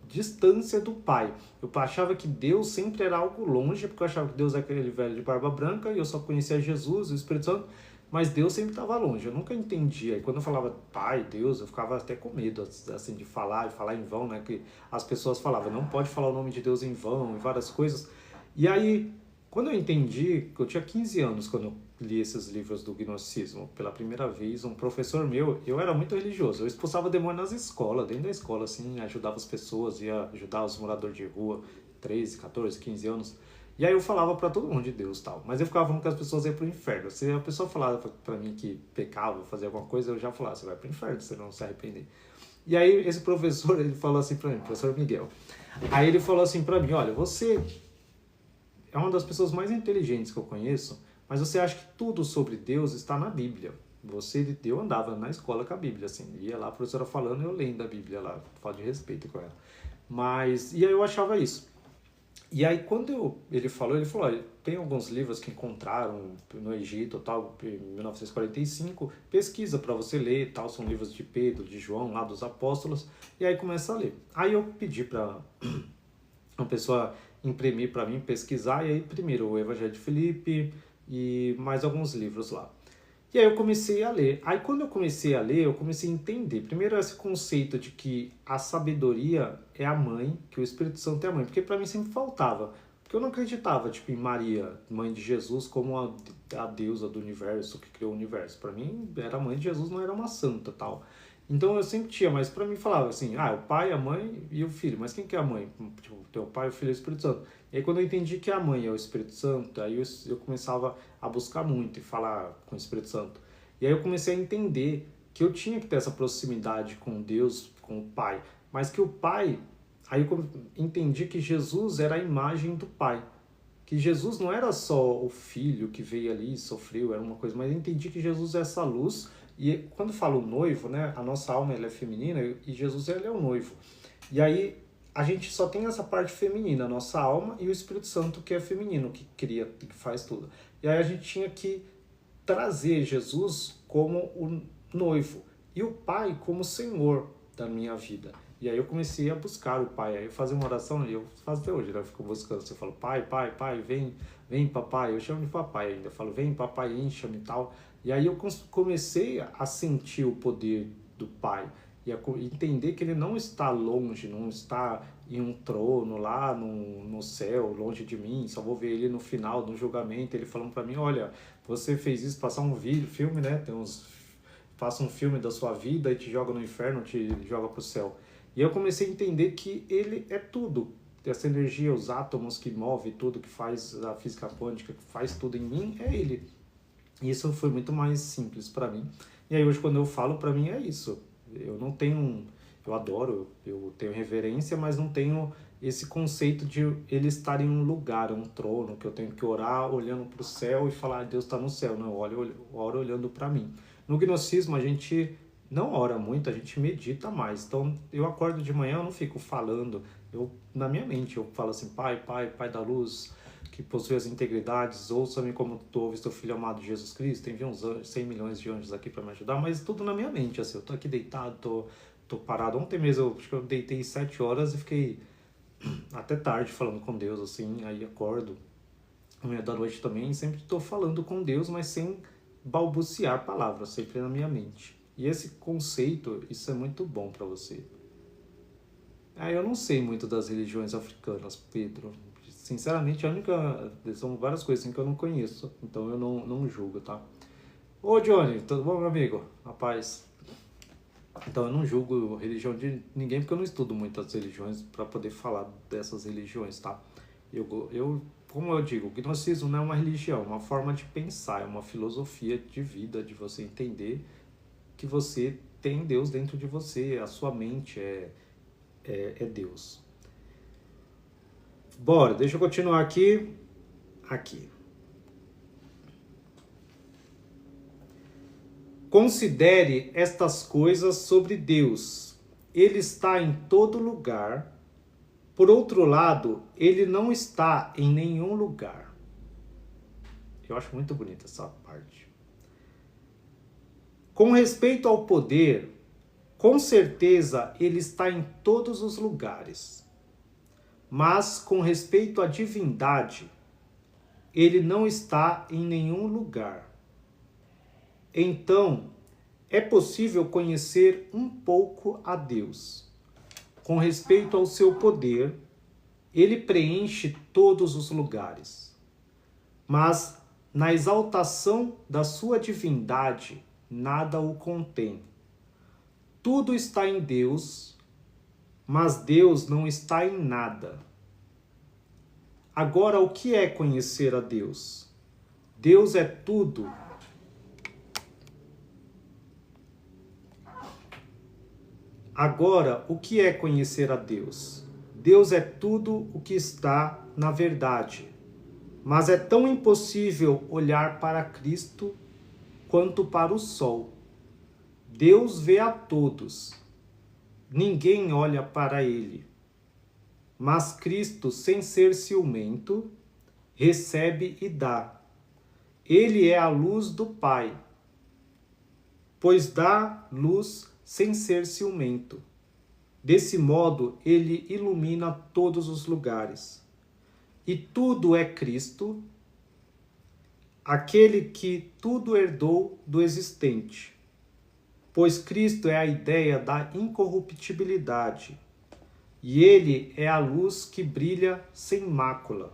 distância do Pai. Eu achava que Deus sempre era algo longe, porque eu achava que Deus era aquele velho de barba branca, e eu só conhecia Jesus, o Espírito Santo, mas Deus sempre estava longe, eu nunca entendia. E quando eu falava Pai, Deus, eu ficava até com medo assim, de falar em vão, né? Que as pessoas falavam, não pode falar o nome de Deus em vão, e várias coisas. E aí, quando eu entendi, eu tinha 15 anos quando eu li esses livros do gnosticismo, pela primeira vez, um professor meu, eu era muito religioso, eu expulsava demônio nas escolas, dentro da escola, assim, ajudava as pessoas, ia ajudar os moradores de rua, 13, 14, 15 anos. E aí eu falava para todo mundo de Deus e tal, mas eu ficava falando que as pessoas iam pro inferno. Se a pessoa falava para mim que pecava, fazia alguma coisa, eu já falava, você vai pro inferno, você não se arrepender. E aí esse professor, ele falou assim para mim, professor Miguel, aí ele falou assim para mim, olha, você é uma das pessoas mais inteligentes que eu conheço, mas você acha que tudo sobre Deus está na Bíblia. Eu andava na escola com a Bíblia, assim, ia lá a professora falando e eu lendo a Bíblia lá, falta de respeito com ela. Mas, e aí eu achava isso. E aí quando ele falou, olha, tem alguns livros que encontraram no Egito, tal, em 1945, pesquisa para você ler, tal, são livros de Pedro, de João, lá dos apóstolos, e aí começa a ler. Aí eu pedi para uma pessoa imprimir para mim, pesquisar, e aí primeiro o Evangelho de Filipe e mais alguns livros lá. E aí eu comecei a ler. Aí quando eu comecei a ler, eu comecei a entender. Primeiro esse conceito de que a sabedoria é a mãe, que o Espírito Santo é a mãe. Porque para mim sempre faltava. Porque eu não acreditava em Maria, mãe de Jesus, como a deusa do universo, que criou o universo. Para mim era a mãe de Jesus, não era uma santa tal. Então eu sempre tinha, mas para mim falava assim, o pai, a mãe e o filho, mas quem que é a mãe? Tipo, teu pai, o filho e o Espírito Santo. E aí quando eu entendi que a mãe é o Espírito Santo, aí eu começava a buscar muito e falar com o Espírito Santo. E aí eu comecei a entender que eu tinha que ter essa proximidade com Deus, com o Pai, mas que o Pai, aí eu entendi que Jesus era a imagem do Pai. Que Jesus não era só o filho que veio ali e sofreu, era uma coisa, mas eu entendi que Jesus é essa luz. E quando falo noivo, né, a nossa alma ela é feminina e Jesus ele é o noivo. E aí a gente só tem essa parte feminina, a nossa alma, e o Espírito Santo que é feminino, que cria, que faz tudo. E aí a gente tinha que trazer Jesus como o noivo e o Pai como Senhor da minha vida. E aí eu comecei a buscar o Pai. Aí eu fazia uma oração, e eu faço até hoje, né? Eu fico buscando. Você fala, Pai, Pai, Pai, vem papai. Eu chamo de papai ainda. Eu falo, vem papai, encha-me e tal. E aí eu comecei a sentir o poder do Pai. E a entender que ele não está longe, não está em um trono lá no céu, longe de mim. Só vou ver ele no final, no julgamento, ele falando para mim, olha, você fez isso, passar um filme, né? Tem uns... Passa um filme da sua vida e te joga no inferno, te joga pro céu. E eu comecei a entender que ele é tudo. Essa energia, os átomos que move tudo, que faz a física quântica, que faz tudo em mim, é ele. E isso foi muito mais simples para mim. E aí hoje quando eu falo, para mim é isso. Eu não tenho... Eu adoro, eu tenho reverência, mas não tenho esse conceito de ele estar em um lugar, um trono, que eu tenho que orar olhando para o céu e falar, Deus está no céu. Não, eu oro olhando para mim. No gnosticismo a gente não ora muito, a gente medita mais. Então, eu acordo de manhã, eu não fico falando. Na minha mente, eu falo assim, Pai, Pai, Pai da luz, que possui as integridades, ouça-me como tu ouves teu Filho amado Jesus Cristo, envia uns 100 milhões de anjos aqui para me ajudar, mas tudo na minha mente, assim, eu tô aqui deitado, tô parado. Ontem mesmo, acho que eu deitei 7 horas e fiquei até tarde falando com Deus, assim, aí acordo, 9h da noite também, sempre tô falando com Deus, mas sem balbuciar palavras, sempre na minha mente. E esse conceito, isso é muito bom para você. Eu não sei muito das religiões africanas, Pedro. Sinceramente, são várias coisas assim que eu não conheço, então eu não julgo, tá? Ô Johnny, tudo bom, meu amigo? Rapaz, então eu não julgo religião de ninguém porque eu não estudo muitas religiões para poder falar dessas religiões, tá? Como eu digo, o gnosticismo não é uma religião, é uma forma de pensar, é uma filosofia de vida, de você entender que você tem Deus dentro de você, a sua mente é Deus. Bora, deixa eu continuar aqui. Considere estas coisas sobre Deus. Ele está em todo lugar. Por outro lado, ele não está em nenhum lugar. Eu acho muito bonita essa parte. Com respeito ao poder, com certeza ele está em todos os lugares. Mas com respeito à divindade, ele não está em nenhum lugar. Então, é possível conhecer um pouco a Deus. Com respeito ao seu poder, ele preenche todos os lugares. Mas na exaltação da sua divindade, nada o contém. Tudo está em Deus, mas Deus não está em nada. Agora, o que é conhecer a Deus? Deus é tudo. Agora, o que é conhecer a Deus? Deus é tudo o que está na verdade. Mas é tão impossível olhar para Cristo quanto para o sol. Deus vê a todos. Ninguém olha para ele. Mas Cristo, sem ser ciumento, recebe e dá. Ele é a luz do Pai, pois dá luz sem ser ciumento. Desse modo, ele ilumina todos os lugares. E tudo é Cristo, aquele que tudo herdou do existente. Pois Cristo é a ideia da incorruptibilidade, e ele é a luz que brilha sem mácula.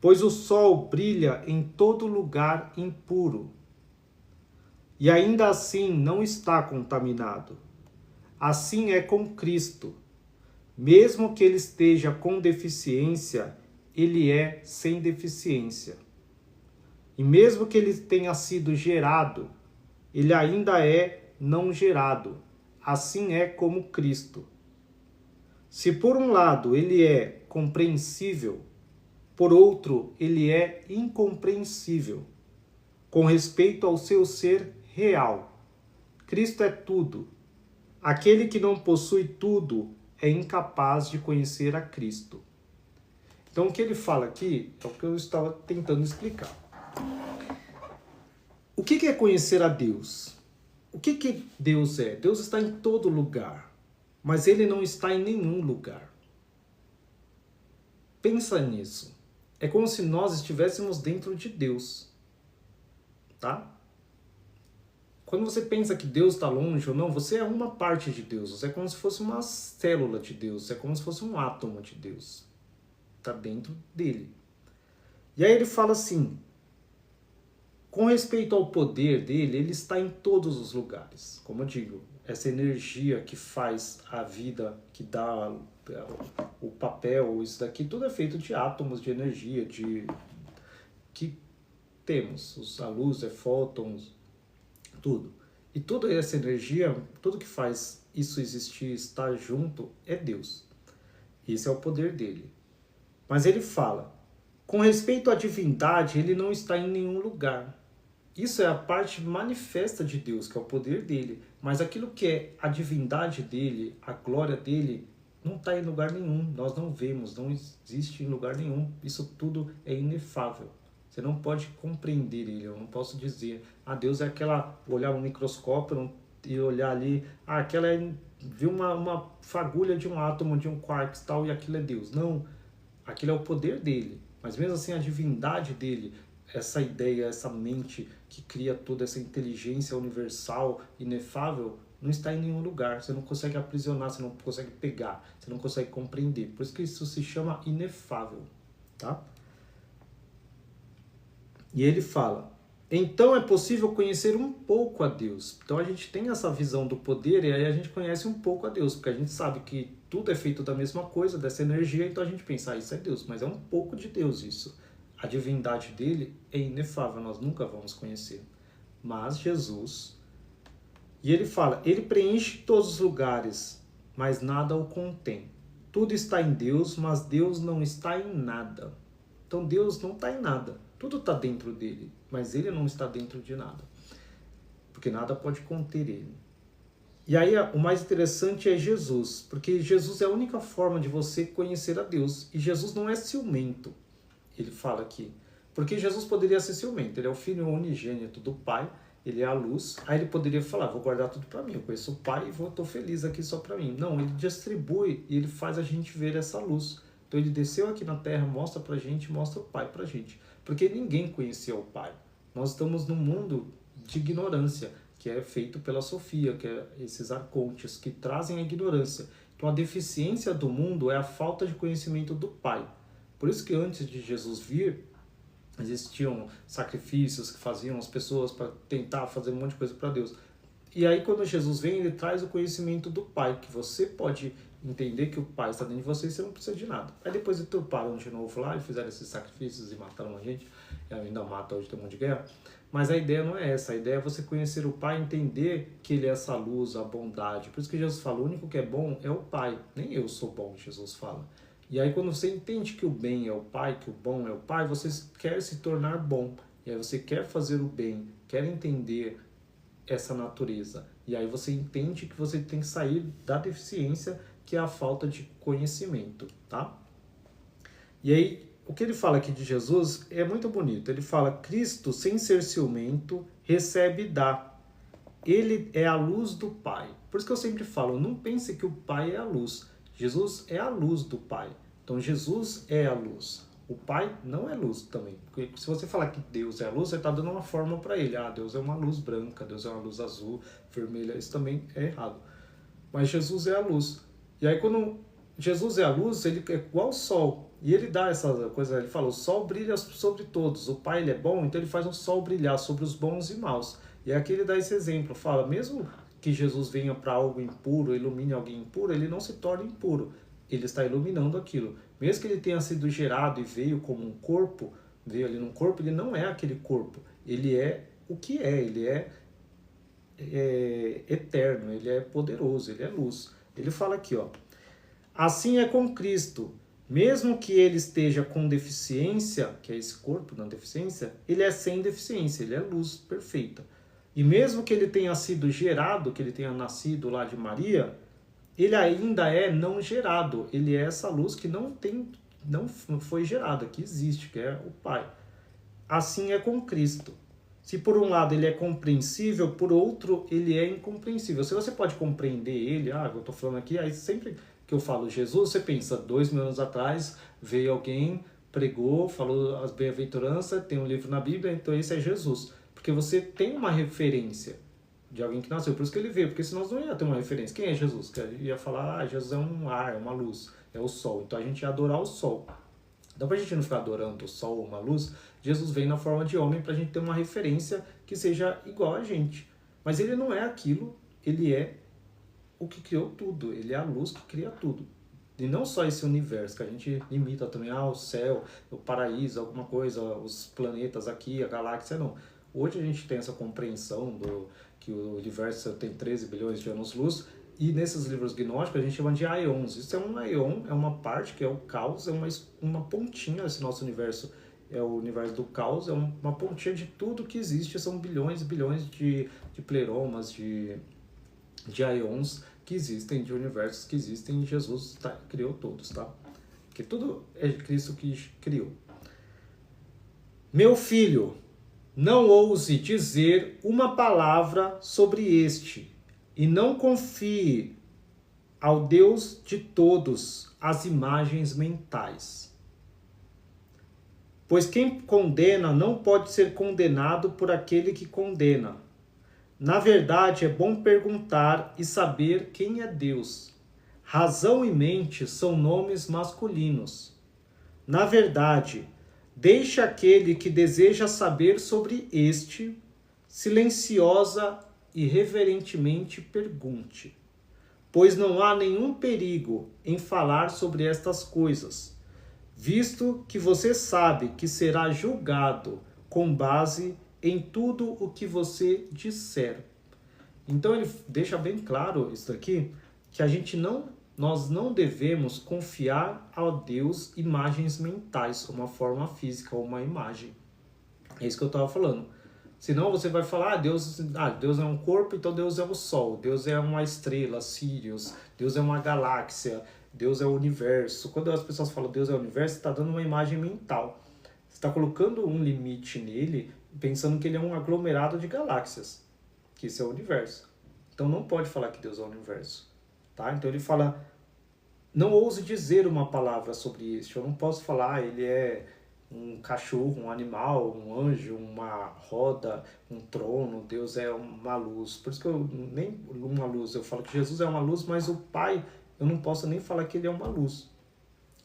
Pois o sol brilha em todo lugar impuro, e ainda assim não está contaminado. Assim é com Cristo. Mesmo que ele esteja com deficiência, ele é sem deficiência. E mesmo que ele tenha sido gerado, ele ainda é não gerado. Assim é como Cristo. Se por um lado ele é compreensível, por outro ele é incompreensível, com respeito ao seu ser real. Cristo é tudo. Aquele que não possui tudo é incapaz de conhecer a Cristo. Então o que ele fala aqui é o que eu estava tentando explicar. O que é conhecer a Deus? O que Deus é? Deus está em todo lugar, mas ele não está em nenhum lugar. Pensa nisso. É como se nós estivéssemos dentro de Deus. Tá? Quando você pensa que Deus está longe ou não, você é uma parte de Deus. Você é como se fosse uma célula de Deus. Você é como se fosse um átomo de Deus. Está dentro dele. E aí ele fala assim, com respeito ao poder dele, ele está em todos os lugares. Como eu digo, essa energia que faz a vida, que dá o papel, isso daqui, tudo é feito de átomos de energia, que temos. A luz é fótons, tudo. E toda essa energia, tudo que faz isso existir, estar junto, é Deus. Esse é o poder dele. Mas ele fala, com respeito à divindade, ele não está em nenhum lugar. Isso é a parte manifesta de Deus, que é o poder dele. Mas aquilo que é a divindade dele, a glória dele, não está em lugar nenhum. Nós não vemos, não existe em lugar nenhum. Isso tudo é inefável. Você não pode compreender ele. Eu não posso dizer, Deus é aquela, olhar um microscópio e olhar ali, aquela é, viu uma fagulha de um átomo, de um quark e tal, e aquilo é Deus. Não, aquilo é o poder dele. Mas mesmo assim a divindade dele, essa ideia, essa mente que cria toda essa inteligência universal, inefável, não está em nenhum lugar. Você não consegue aprisionar, você não consegue pegar, você não consegue compreender. Por isso que isso se chama inefável, tá? E ele fala, então é possível conhecer um pouco a Deus. Então a gente tem essa visão do poder e aí a gente conhece um pouco a Deus, porque a gente sabe que tudo é feito da mesma coisa, dessa energia, então a gente pensa, isso é Deus, mas é um pouco de Deus isso. A divindade dele é inefável, nós nunca vamos conhecer. Mas Jesus, e ele fala, ele preenche todos os lugares, mas nada o contém. Tudo está em Deus, mas Deus não está em nada. Então Deus não está em nada. Tudo está dentro dele, mas ele não está dentro de nada. Porque nada pode conter ele. E aí o mais interessante é Jesus, porque Jesus é a única forma de você conhecer a Deus. E Jesus não é ciumento, ele fala aqui. Porque Jesus poderia ser ciumento, ele é o filho unigênito do Pai, ele é a luz. Aí ele poderia falar, vou guardar tudo para mim, eu conheço o Pai e estou feliz aqui só para mim. Não, ele distribui e ele faz a gente ver essa luz. Então ele desceu aqui na Terra, mostra pra gente, mostra o Pai pra gente. Porque ninguém conhecia o Pai. Nós estamos num mundo de ignorância, que é feito pela Sofia, que é esses arcontes que trazem a ignorância. Então a deficiência do mundo é a falta de conhecimento do Pai. Por isso que antes de Jesus vir, existiam sacrifícios que faziam as pessoas para tentar fazer um monte de coisa para Deus. E aí quando Jesus vem, ele traz o conhecimento do Pai, que você pode entender que o Pai está dentro de você e você não precisa de nada. Aí depois deturparam de novo lá e fizeram esses sacrifícios e mataram a gente. E ainda mata hoje, tem um monte de guerra. Mas a ideia não é essa. A ideia é você conhecer o Pai, entender que Ele é essa luz, a bondade. Por isso que Jesus fala, o único que é bom é o Pai. Nem eu sou bom, Jesus fala. E aí quando você entende que o bem é o Pai, que o bom é o Pai, você quer se tornar bom. E aí você quer fazer o bem, quer entender essa natureza. E aí você entende que você tem que sair da deficiência, que é a falta de conhecimento, tá? E aí, o que ele fala aqui de Jesus é muito bonito. Ele fala, Cristo, sem ser ciumento, recebe e dá. Ele é a luz do Pai. Por isso que eu sempre falo, não pense que o Pai é a luz. Jesus é a luz do Pai. Então, Jesus é a luz. O Pai não é luz também. Porque se você falar que Deus é a luz, você está dando uma forma para ele. Deus é uma luz branca, Deus é uma luz azul, vermelha. Isso também é errado. Mas Jesus é a luz. E aí quando Jesus é a luz, ele é igual ao sol. E ele dá essa coisa, ele fala, o sol brilha sobre todos. O Pai, ele é bom, então ele faz o sol brilhar sobre os bons e maus. E aqui ele dá esse exemplo, fala, mesmo que Jesus venha para algo impuro, ilumine alguém impuro, ele não se torna impuro, ele está iluminando aquilo. Mesmo que ele tenha sido gerado e veio como um corpo, veio ali num corpo, ele não é aquele corpo, ele é o que é, ele é eterno, ele é poderoso, ele é luz. Ele fala aqui, ó, assim é com Cristo, mesmo que ele esteja com deficiência, que é esse corpo na deficiência, ele é sem deficiência, ele é luz perfeita. E mesmo que ele tenha sido gerado, que ele tenha nascido lá de Maria, ele ainda é não gerado, ele é essa luz que não foi gerada, que existe, que é o Pai. Assim é com Cristo. Se por um lado ele é compreensível, por outro ele é incompreensível. Se você pode compreender ele, eu estou falando aqui, aí sempre que eu falo Jesus, você pensa, 2000 anos atrás veio alguém, pregou, falou as bem-aventuranças, tem um livro na Bíblia, então esse é Jesus. Porque você tem uma referência de alguém que nasceu, por isso que ele veio, porque senão não ia ter uma referência. Quem é Jesus? Que ia falar, Jesus é um ar, é uma luz, é o sol. Então a gente ia adorar o sol. Então, para a gente não ficar adorando o sol ou uma luz, Jesus vem na forma de homem para a gente ter uma referência que seja igual a gente. Mas ele não é aquilo, ele é o que criou tudo, ele é a luz que cria tudo. E não só esse universo, que a gente imita também, o céu, o paraíso, alguma coisa, os planetas aqui, a galáxia, não. Hoje a gente tem essa compreensão que o universo tem 13 bilhões de anos-luz, e nesses livros gnósticos a gente chama de aeons. Isso é um aeon, é uma parte que é o caos, é uma pontinha, esse nosso universo é o universo do caos, é uma pontinha de tudo que existe, são bilhões e bilhões de pleromas, de aeons que existem, de universos que existem, e Jesus criou todos, tá? Porque tudo é Cristo que criou. Meu filho, não ouse dizer uma palavra sobre este, e não confie ao Deus de todos as imagens mentais. Pois quem condena não pode ser condenado por aquele que condena. Na verdade, é bom perguntar e saber quem é Deus. Razão e mente são nomes masculinos. Na verdade, deixe aquele que deseja saber sobre este, silenciosa e reverentemente pergunte, pois não há nenhum perigo em falar sobre estas coisas, visto que você sabe que será julgado com base em tudo o que você disser. Então ele deixa bem claro isso aqui, que nós não devemos confiar a Deus imagens mentais, uma forma física ou uma imagem. É isso que eu estava falando. Senão você vai falar, Deus é um corpo, então Deus é o Sol, Deus é uma estrela, Sirius, Deus é uma galáxia, Deus é o universo. Quando as pessoas falam Deus é o universo, você está dando uma imagem mental. Você está colocando um limite nele, pensando que ele é um aglomerado de galáxias, que isso é o universo. Então não pode falar que Deus é o universo. Tá? Então ele fala, não ouse dizer uma palavra sobre isso. Eu não posso falar, ele é um cachorro, um animal, um anjo, uma roda, um trono, Deus é uma luz. Por isso que eu nem uma luz, eu falo que Jesus é uma luz, mas o Pai, eu não posso nem falar que ele é uma luz.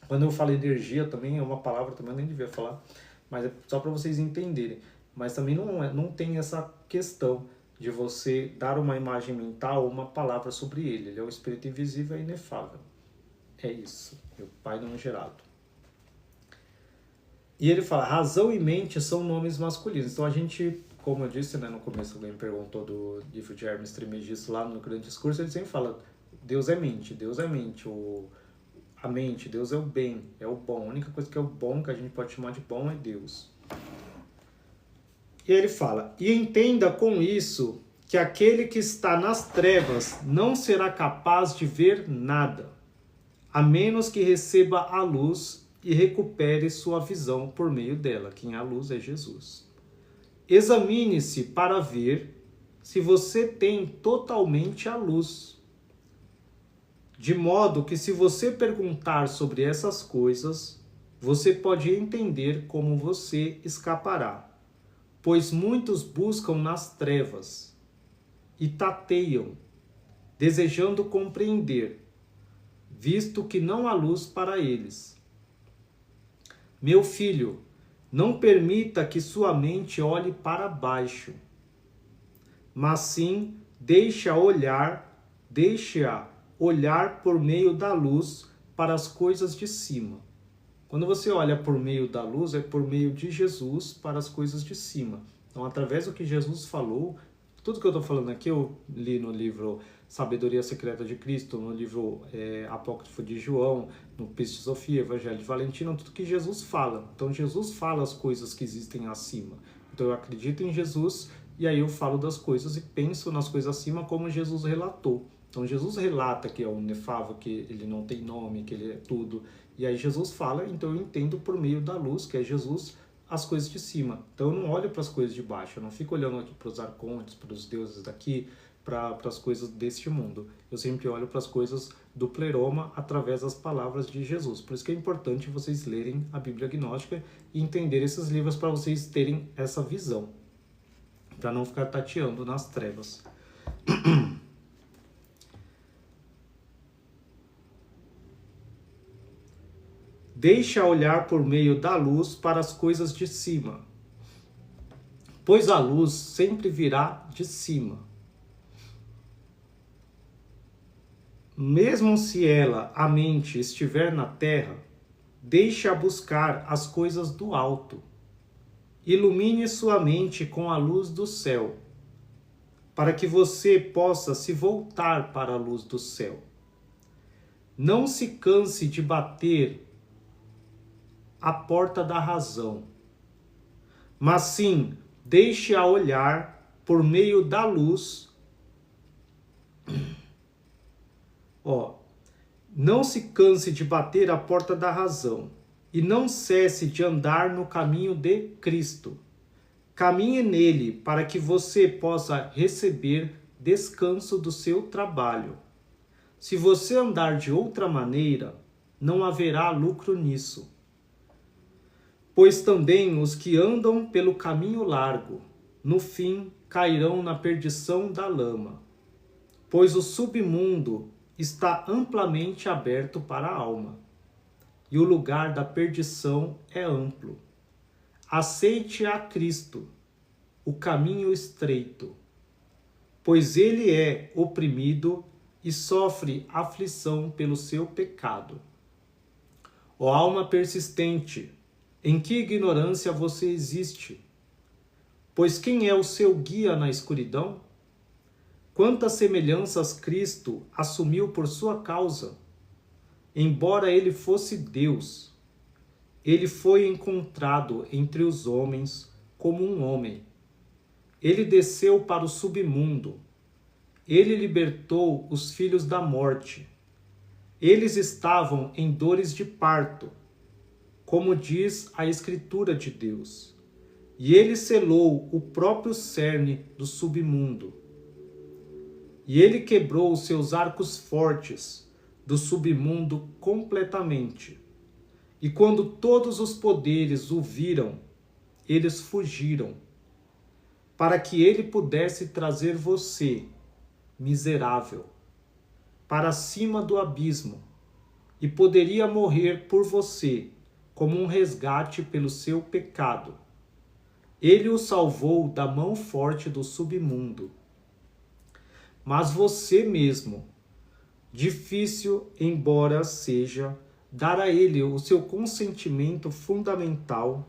Quando eu falo energia também, é uma palavra também eu nem devia falar, mas é só para vocês entenderem. Mas também não tem essa questão de você dar uma imagem mental ou uma palavra sobre ele. Ele é o espírito invisível e inefável. É isso, meu Pai não gerado. E ele fala, razão e mente são nomes masculinos. Então a gente, como eu disse, no começo alguém me perguntou do livro de Hermes Trismegisto lá no Grande Discurso, ele sempre fala, Deus é mente, a mente, Deus é o bem, é o bom. A única coisa que é o bom, que a gente pode chamar de bom, é Deus. E ele fala, e entenda com isso que aquele que está nas trevas não será capaz de ver nada, a menos que receba a luz e recupere sua visão por meio dela. Quem é a luz é Jesus. Examine-se para ver se você tem totalmente a luz. De modo que se você perguntar sobre essas coisas, você pode entender como você escapará. Pois muitos buscam nas trevas e tateiam, desejando compreender, visto que não há luz para eles. Meu filho, não permita que sua mente olhe para baixo. mas sim deixa-a olhar por meio da luz para as coisas de cima. Quando você olha por meio da luz, é por meio de Jesus para as coisas de cima. Então, através do que Jesus falou, tudo que eu estou falando aqui eu li no livro Sabedoria Secreta de Cristo, no livro Apócrifo de João, no Pista de Sofia, Evangelho de Valentino, tudo que Jesus fala. Então, Jesus fala as coisas que existem acima. Então, eu acredito em Jesus e aí eu falo das coisas e penso nas coisas acima como Jesus relatou. Então, Jesus relata que é o inefável, que ele não tem nome, que ele é tudo. E aí Jesus fala, então eu entendo por meio da luz, que é Jesus, as coisas de cima. Então eu não olho para as coisas de baixo, eu não fico olhando aqui para os arcontes, para os deuses daqui, para as coisas deste mundo. Eu sempre olho para as coisas do pleroma através das palavras de Jesus. Por isso que é importante vocês lerem a Bíblia Gnóstica e entender esses livros para vocês terem essa visão, para não ficar tateando nas trevas. Deixa olhar por meio da luz para as coisas de cima, pois a luz sempre virá de cima. Mesmo se ela, a mente, estiver na terra, deixa buscar as coisas do alto. Ilumine sua mente com a luz do céu, para que você possa se voltar para a luz do céu. Não se canse de bater a porta da razão, mas sim deixe-a olhar por meio da luz. Não se canse de bater a porta da razão e não cesse de andar no caminho de Cristo. Caminhe nele para que você possa receber descanso do seu trabalho. Se você andar de outra maneira, não haverá lucro nisso. Pois também os que andam pelo caminho largo, no fim cairão na perdição da lama. Pois o submundo está amplamente aberto para a alma, e o lugar da perdição é amplo. Aceite a Cristo, o caminho estreito, pois ele é oprimido e sofre aflição pelo seu pecado. Ó alma persistente, em que ignorância você existe? Pois quem é o seu guia na escuridão? Quantas semelhanças Cristo assumiu por sua causa? Embora ele fosse Deus, ele foi encontrado entre os homens como um homem. Ele desceu para o submundo. Ele libertou os filhos da morte. Eles estavam em dores de parto, como diz a Escritura de Deus. E ele selou o próprio cerne do submundo. E ele quebrou os seus arcos fortes do submundo completamente. E quando todos os poderes o viram, eles fugiram, para que ele pudesse trazer você, miserável, para cima do abismo, e poderia morrer por você, como um resgate pelo seu pecado. Ele o salvou da mão forte do submundo. Mas você mesmo, difícil embora seja, dar a ele o seu consentimento fundamental,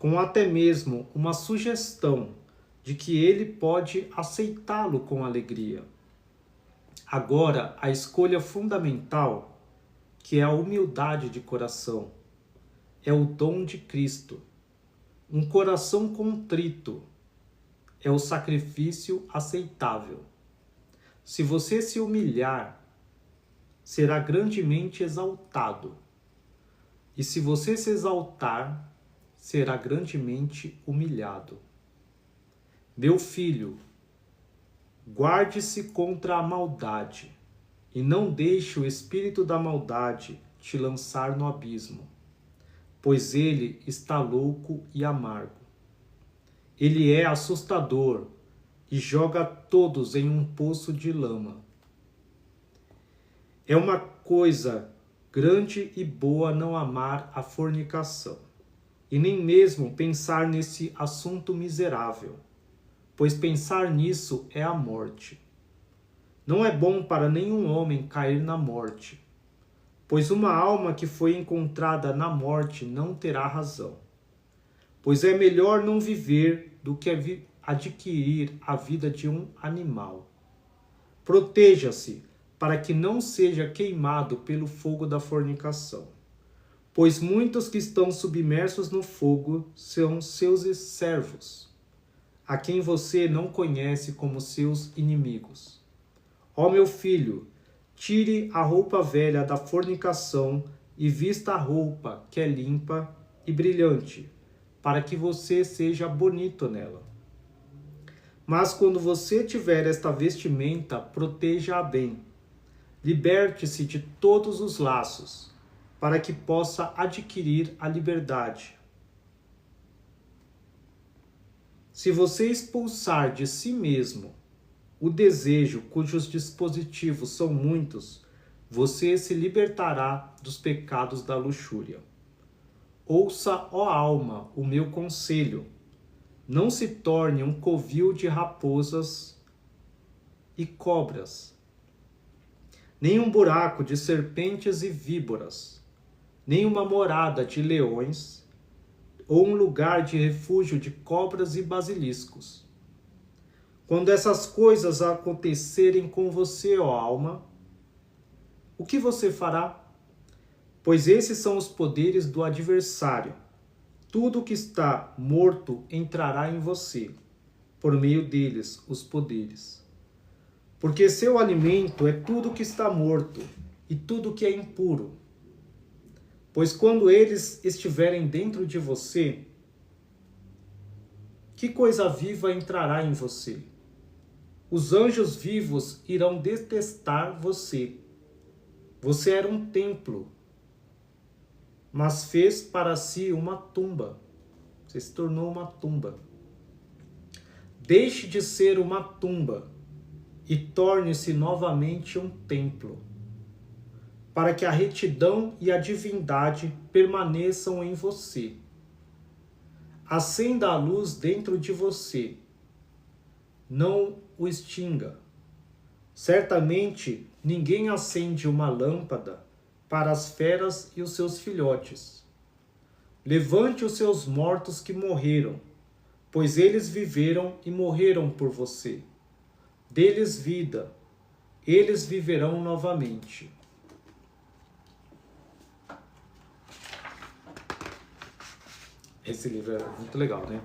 com até mesmo uma sugestão de que ele pode aceitá-lo com alegria. Agora, a escolha fundamental, que é a humildade de coração, é o dom de Cristo. Um coração contrito é o sacrifício aceitável. Se você se humilhar, será grandemente exaltado. E se você se exaltar, será grandemente humilhado. Meu filho, guarde-se contra a maldade, e não deixe o espírito da maldade te lançar no abismo, pois ele está louco e amargo. Ele é assustador e joga todos em um poço de lama. É uma coisa grande e boa não amar a fornicação, e nem mesmo pensar nesse assunto miserável, pois pensar nisso é a morte. Não é bom para nenhum homem cair na morte, pois uma alma que foi encontrada na morte não terá razão. Pois é melhor não viver do que adquirir a vida de um animal. Proteja-se, para que não seja queimado pelo fogo da fornicação. Pois muitos que estão submersos no fogo são seus servos, a quem você não conhece como seus inimigos. Ó meu filho, tire a roupa velha da fornicação e vista a roupa que é limpa e brilhante, para que você seja bonito nela. Mas quando você tiver esta vestimenta, proteja-a bem. Liberte-se de todos os laços, para que possa adquirir a liberdade. Se você expulsar de si mesmo o desejo cujos dispositivos são muitos, você se libertará dos pecados da luxúria. Ouça, ó alma, o meu conselho. Não se torne um covil de raposas e cobras, nem um buraco de serpentes e víboras, nem uma morada de leões, ou um lugar de refúgio de cobras e basiliscos. Quando essas coisas acontecerem com você, ó alma, o que você fará? Pois esses são os poderes do adversário. Tudo que está morto entrará em você, por meio deles, os poderes. Porque seu alimento é tudo que está morto e tudo que é impuro. Pois quando eles estiverem dentro de você, que coisa viva entrará em você? Os anjos vivos irão detestar você. Você era um templo, mas fez para si uma tumba. Você se tornou uma tumba. Deixe de ser uma tumba e torne-se novamente um templo, para que a retidão e a divindade permaneçam em você. Acenda a luz dentro de você. Não o extinga. Certamente ninguém acende uma lâmpada para as feras e os seus filhotes. Levante os seus mortos que morreram, pois eles viveram e morreram por você. Dê-lhes vida, eles viverão novamente. Esse livro é muito legal, né?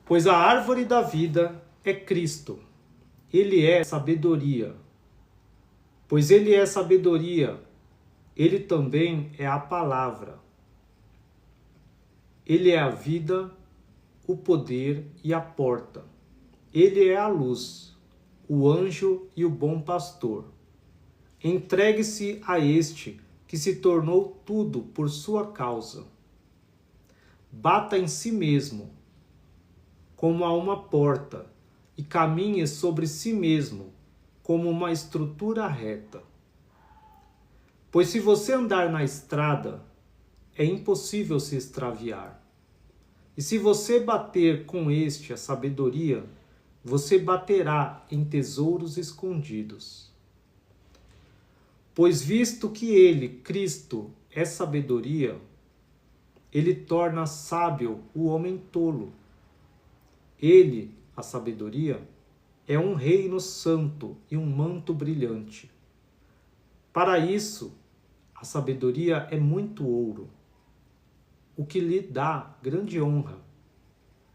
Pois a árvore da vida é Cristo. Ele é sabedoria. Pois ele é sabedoria, ele também é a palavra. Ele é a vida, o poder e a porta. Ele é a luz, o anjo e o bom pastor. Entregue-se a este que se tornou tudo por sua causa. Bata em si mesmo, como a uma porta, e caminhe sobre si mesmo, como uma estrutura reta. Pois se você andar na estrada, é impossível se extraviar. E se você bater com este a sabedoria, você baterá em tesouros escondidos. Pois visto que ele, Cristo, é sabedoria, ele torna sábio o homem tolo. Ele, a sabedoria, é um reino santo e um manto brilhante. Para isso, a sabedoria é muito ouro, o que lhe dá grande honra.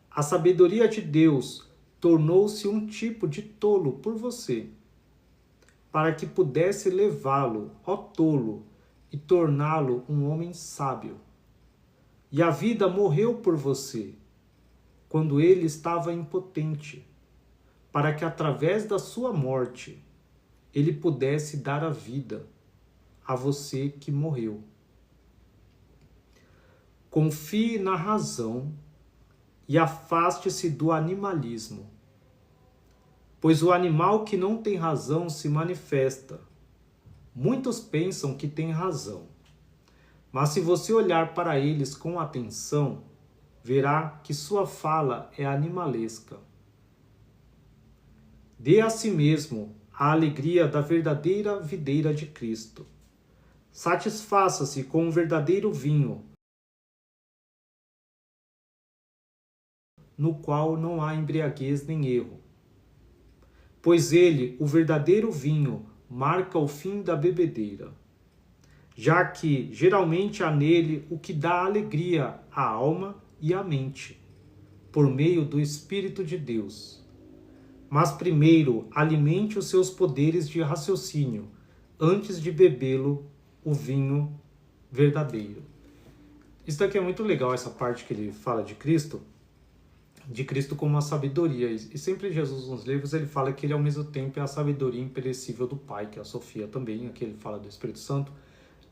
A sabedoria de Deus tornou-se um tipo de tolo por você, para que pudesse levá-lo, ó tolo, e torná-lo um homem sábio. E a vida morreu por você, quando ele estava impotente, para que através da sua morte ele pudesse dar a vida a você que morreu. Confie na razão e afaste-se do animalismo, pois o animal que não tem razão se manifesta. Muitos pensam que têm razão, mas se você olhar para eles com atenção, verá que sua fala é animalesca. Dê a si mesmo a alegria da verdadeira videira de Cristo. Satisfaça-se com o verdadeiro vinho, no qual não há embriaguez nem erro. Pois ele, o verdadeiro vinho, marca o fim da bebedeira, já que geralmente há nele o que dá alegria à alma e à mente, por meio do Espírito de Deus. Mas primeiro alimente os seus poderes de raciocínio, antes de bebê-lo o vinho verdadeiro. Isso daqui é muito legal, essa parte que ele fala de Cristo como a sabedoria. E sempre Jesus nos livros ele fala que ele ao mesmo tempo é a sabedoria imperecível do Pai, que é a Sofia também, aqui ele fala do Espírito Santo.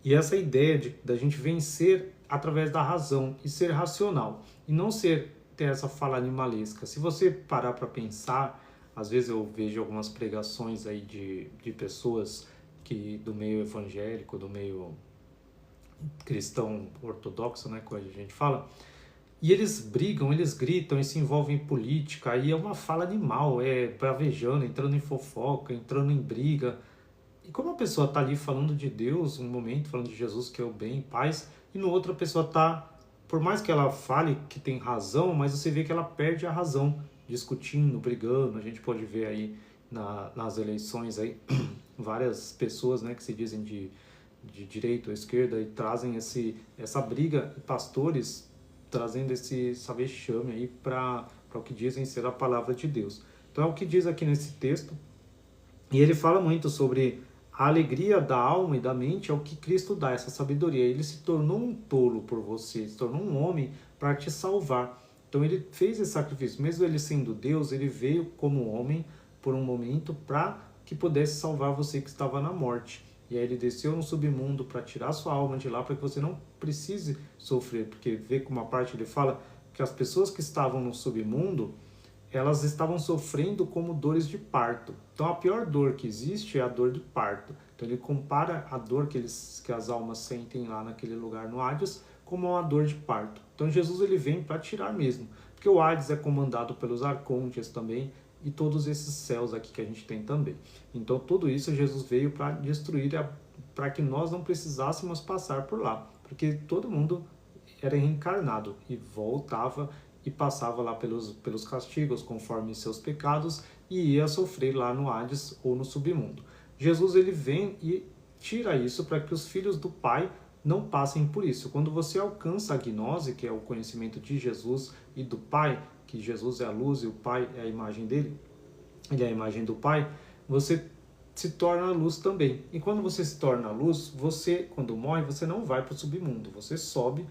E essa ideia da gente vencer através da razão e ser racional, e não ter essa fala animalesca. Se você parar para pensar, às vezes eu vejo algumas pregações aí de pessoas que do meio evangélico, do meio cristão ortodoxo, né, como a gente fala, e eles brigam, eles gritam e se envolvem em política, aí é uma fala animal, é bravejando, entrando em fofoca, entrando em briga. E como a pessoa está ali falando de Deus, um momento falando de Jesus, que é o bem, paz, e no outro a pessoa está, por mais que ela fale que tem razão, mas você vê que ela perde a razão, discutindo, brigando. A gente pode ver aí nas eleições aí várias pessoas, né, que se dizem de direita ou esquerda e trazem essa briga, pastores trazendo essa vexame aí para o que dizem ser a palavra de Deus. Então é o que diz aqui nesse texto, e ele fala muito sobre a alegria da alma e da mente, é o que Cristo dá, essa sabedoria. Ele se tornou um tolo por você, se tornou um homem para te salvar. Então ele fez esse sacrifício, mesmo ele sendo Deus, ele veio como homem por um momento para que pudesse salvar você que estava na morte. E aí ele desceu no submundo para tirar sua alma de lá, para que você não precise sofrer. Porque vê que uma parte ele fala que as pessoas que estavam no submundo, elas estavam sofrendo como dores de parto. Então a pior dor que existe é a dor de parto. Então ele compara a dor que as almas sentem lá naquele lugar no Hades como uma dor de parto. Então Jesus ele vem para tirar mesmo. Porque o Hades é comandado pelos arcontes também, e todos esses céus aqui que a gente tem também. Então tudo isso Jesus veio para destruir, para que nós não precisássemos passar por lá, porque todo mundo era reencarnado e voltava e passava lá pelos castigos conforme seus pecados e ia sofrer lá no Hades ou no submundo. Jesus ele vem e tira isso para que os filhos do Pai não passem por isso. Quando você alcança a gnose, que é o conhecimento de Jesus e do Pai, que Jesus é a luz e o Pai é a imagem dele, ele é a imagem do Pai, você se torna a luz também. E quando você se torna a luz, você, quando morre, você não vai para o submundo, você sobe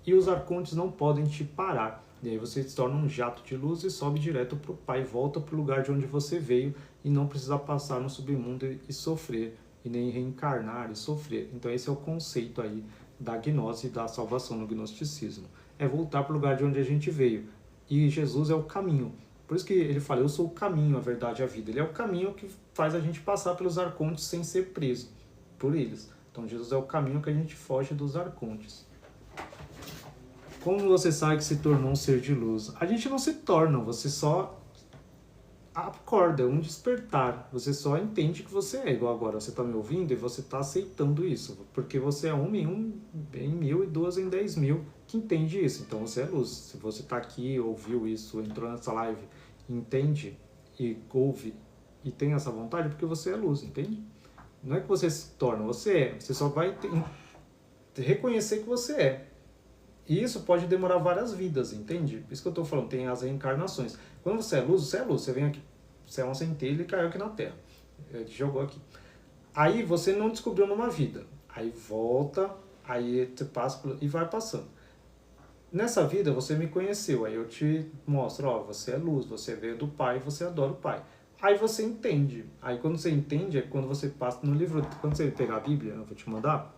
e os arcontes não podem te parar. E aí você se torna um jato de luz e sobe direto para o Pai, volta para o lugar de onde você veio e não precisa passar no submundo e sofrer, e nem reencarnar e sofrer. Então esse é o conceito aí da gnose e da salvação no gnosticismo. É voltar para o lugar de onde a gente veio. E Jesus é o caminho. Por isso que ele fala, eu sou o caminho, a verdade e a vida. Ele é o caminho que faz a gente passar pelos arcontes sem ser preso por eles. Então Jesus é o caminho que a gente foge dos arcontes. Como você sabe que se tornou um ser de luz? A gente não se torna, você só acorda, é um despertar. Você só entende que você é igual agora. Você está me ouvindo e você está aceitando isso. Porque você é um em mil e duas em 10 mil que entende isso. Então você é luz. Se você está aqui, ouviu isso, entrou nessa live, entende e ouve e tem essa vontade, porque você é luz, entende? Não é que você se torna, você é. Você só vai reconhecer que você é. E isso pode demorar várias vidas, entende? Por isso que eu estou falando, tem as reencarnações. Quando você é luz, você é luz. Você vem aqui, você é uma centelha e caiu aqui na Terra. Ele te jogou aqui. Aí você não descobriu numa vida. Aí volta, aí você passa e vai passando. Nessa vida você me conheceu, aí eu te mostro, ó, você é luz, você veio do Pai, você adora o Pai. Aí você entende. Aí quando você entende, é quando você passa no livro, quando você pegar a Bíblia, eu vou te mandar,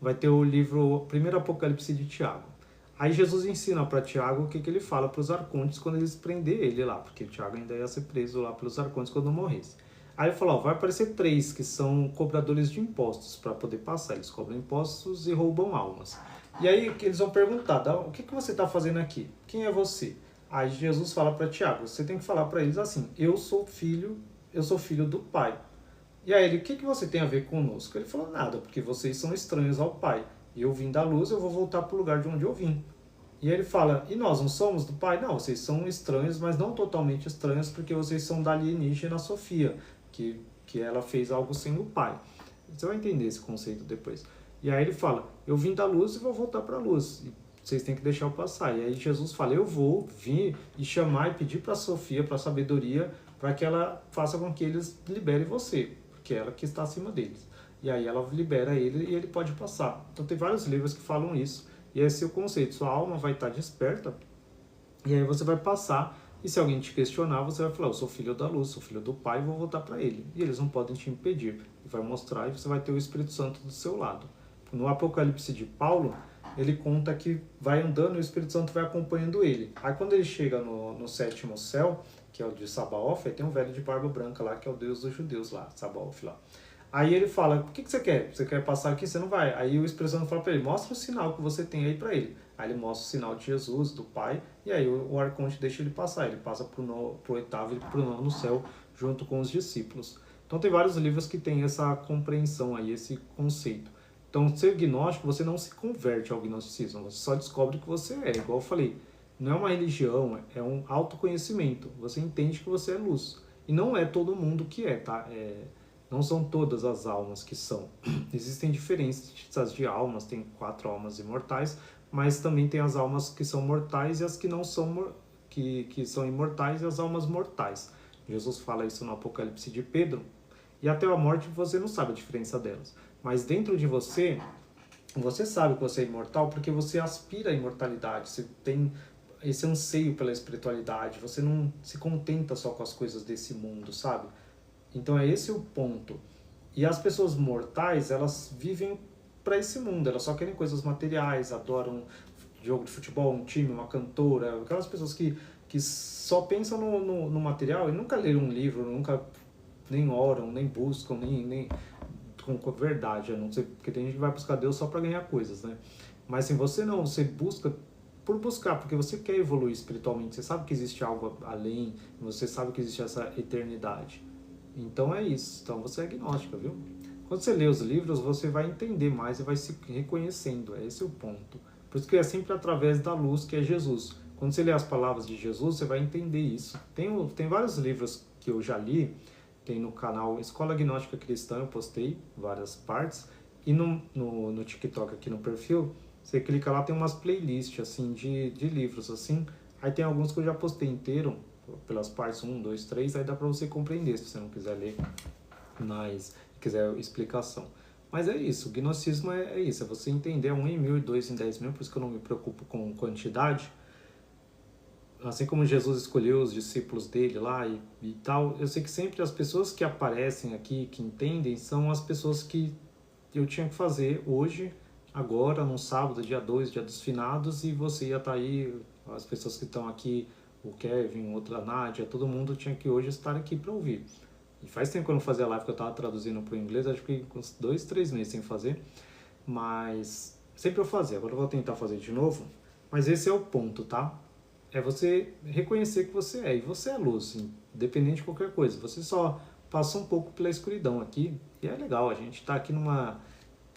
vai ter o livro Primeiro Apocalipse de Tiago. Aí Jesus ensina para Tiago o que ele fala para os arcontes quando eles prender ele lá, porque Tiago ainda ia ser preso lá pelos arcontes quando morresse. Aí ele falou, ó, vai aparecer 3 que são cobradores de impostos para poder passar. Eles cobram impostos e roubam almas. E aí eles vão perguntar, o que você está fazendo aqui? Quem é você? Aí Jesus fala para Tiago, você tem que falar para eles assim, eu sou filho do Pai. E aí ele, o que você tem a ver conosco? Ele falou, nada, porque vocês são estranhos ao Pai. Eu vim da luz, eu vou voltar para o lugar de onde eu vim. E aí ele fala, e nós não somos do Pai? Não, vocês são estranhos, mas não totalmente estranhos, porque vocês são da alienígena Sofia, que ela fez algo sem o Pai. Você vai entender esse conceito depois. E aí ele fala, eu vim da luz e vou voltar para a luz. E vocês têm que deixar eu passar. E aí Jesus fala, eu vou vir e chamar e pedir para Sofia, para a sabedoria, para que ela faça com que eles liberem você, porque é ela que está acima deles. E aí ela libera ele e ele pode passar. Então tem vários livros que falam isso. E esse é o conceito, sua alma vai estar desperta e aí você vai passar e se alguém te questionar, você vai falar, eu sou filho da luz, sou filho do Pai e vou voltar para ele. E eles não podem te impedir. E vai mostrar e você vai ter o Espírito Santo do seu lado. No Apocalipse de Paulo, ele conta que vai andando e o Espírito Santo vai acompanhando ele. Aí quando ele chega no sétimo céu, que é o de Sabaoth, aí tem um velho de barba branca lá, que é o Deus dos judeus lá, Sabaoth lá. Aí ele fala, o que você quer? Você quer passar aqui? Você não vai. Aí o Espírito Santo fala para ele, mostra o sinal que você tem aí para ele. Aí ele mostra o sinal de Jesus, do Pai, e aí o arcanjo deixa ele passar. Ele passa pro oitavo e pro nono céu, junto com os discípulos. Então tem vários livros que tem essa compreensão aí, esse conceito. Então ser gnóstico, você não se converte ao gnosticismo, você só descobre que você é, igual eu falei. Não é uma religião, é um autoconhecimento. Você entende que você é luz. E não é todo mundo que é, tá? Não são todas as almas que são. Existem diferenças de almas, tem 4 almas imortais, mas também tem as almas que são mortais e as que não são, que são imortais e as almas mortais. Jesus fala isso no Apocalipse de Pedro. E até a morte você não sabe a diferença delas. Mas dentro de você, você sabe que você é imortal porque você aspira à imortalidade, você tem esse anseio pela espiritualidade, você não se contenta só com as coisas desse mundo, sabe? Então é esse o ponto. E as pessoas mortais, elas vivem para esse mundo, elas só querem coisas materiais, adoram jogo de futebol, um time, uma cantora, aquelas pessoas que só pensam no material e nunca leram um livro, nunca nem oram, nem buscam, nem com verdade, a não ser porque tem gente que vai buscar Deus só para ganhar coisas, né? Mas assim, você não, você busca por buscar, porque você quer evoluir espiritualmente, você sabe que existe algo além, você sabe que existe essa eternidade. Então é isso. Então você é agnóstica, viu? Quando você lê os livros, você vai entender mais e vai se reconhecendo. Esse é o ponto. Por isso que é sempre através da luz que é Jesus. Quando você lê as palavras de Jesus, você vai entender isso. Tem vários livros que eu já li, tem no canal Escola Agnóstica Cristã, eu postei várias partes. E no TikTok aqui no perfil, você clica lá, tem umas playlists assim, de livros. Assim. Aí tem alguns que eu já postei inteiro, pelas partes 1, 2, 3, aí dá para você compreender, se você não quiser ler mais, quiser explicação. Mas é isso, o gnosticismo é isso, é você entender 1 em 1000 e 2 em 10.000, por isso que eu não me preocupo com quantidade. Assim como Jesus escolheu os discípulos dele lá e tal, eu sei que sempre as pessoas que aparecem aqui, que entendem, são as pessoas que eu tinha que fazer hoje, agora, num sábado, dia 2, dia dos finados, e você ia estar aí, as pessoas que estão aqui, o Kevin, outra Nádia, todo mundo tinha que hoje estar aqui para ouvir. E faz tempo que eu não fazia live, que eu estava traduzindo para o inglês, acho que uns 2, 3 meses sem fazer, mas sempre eu fazia, agora eu vou tentar fazer de novo, mas esse é o ponto, tá? É você reconhecer que você é, e você é luz, independente de qualquer coisa, você só passa um pouco pela escuridão aqui, e é legal, a gente está aqui numa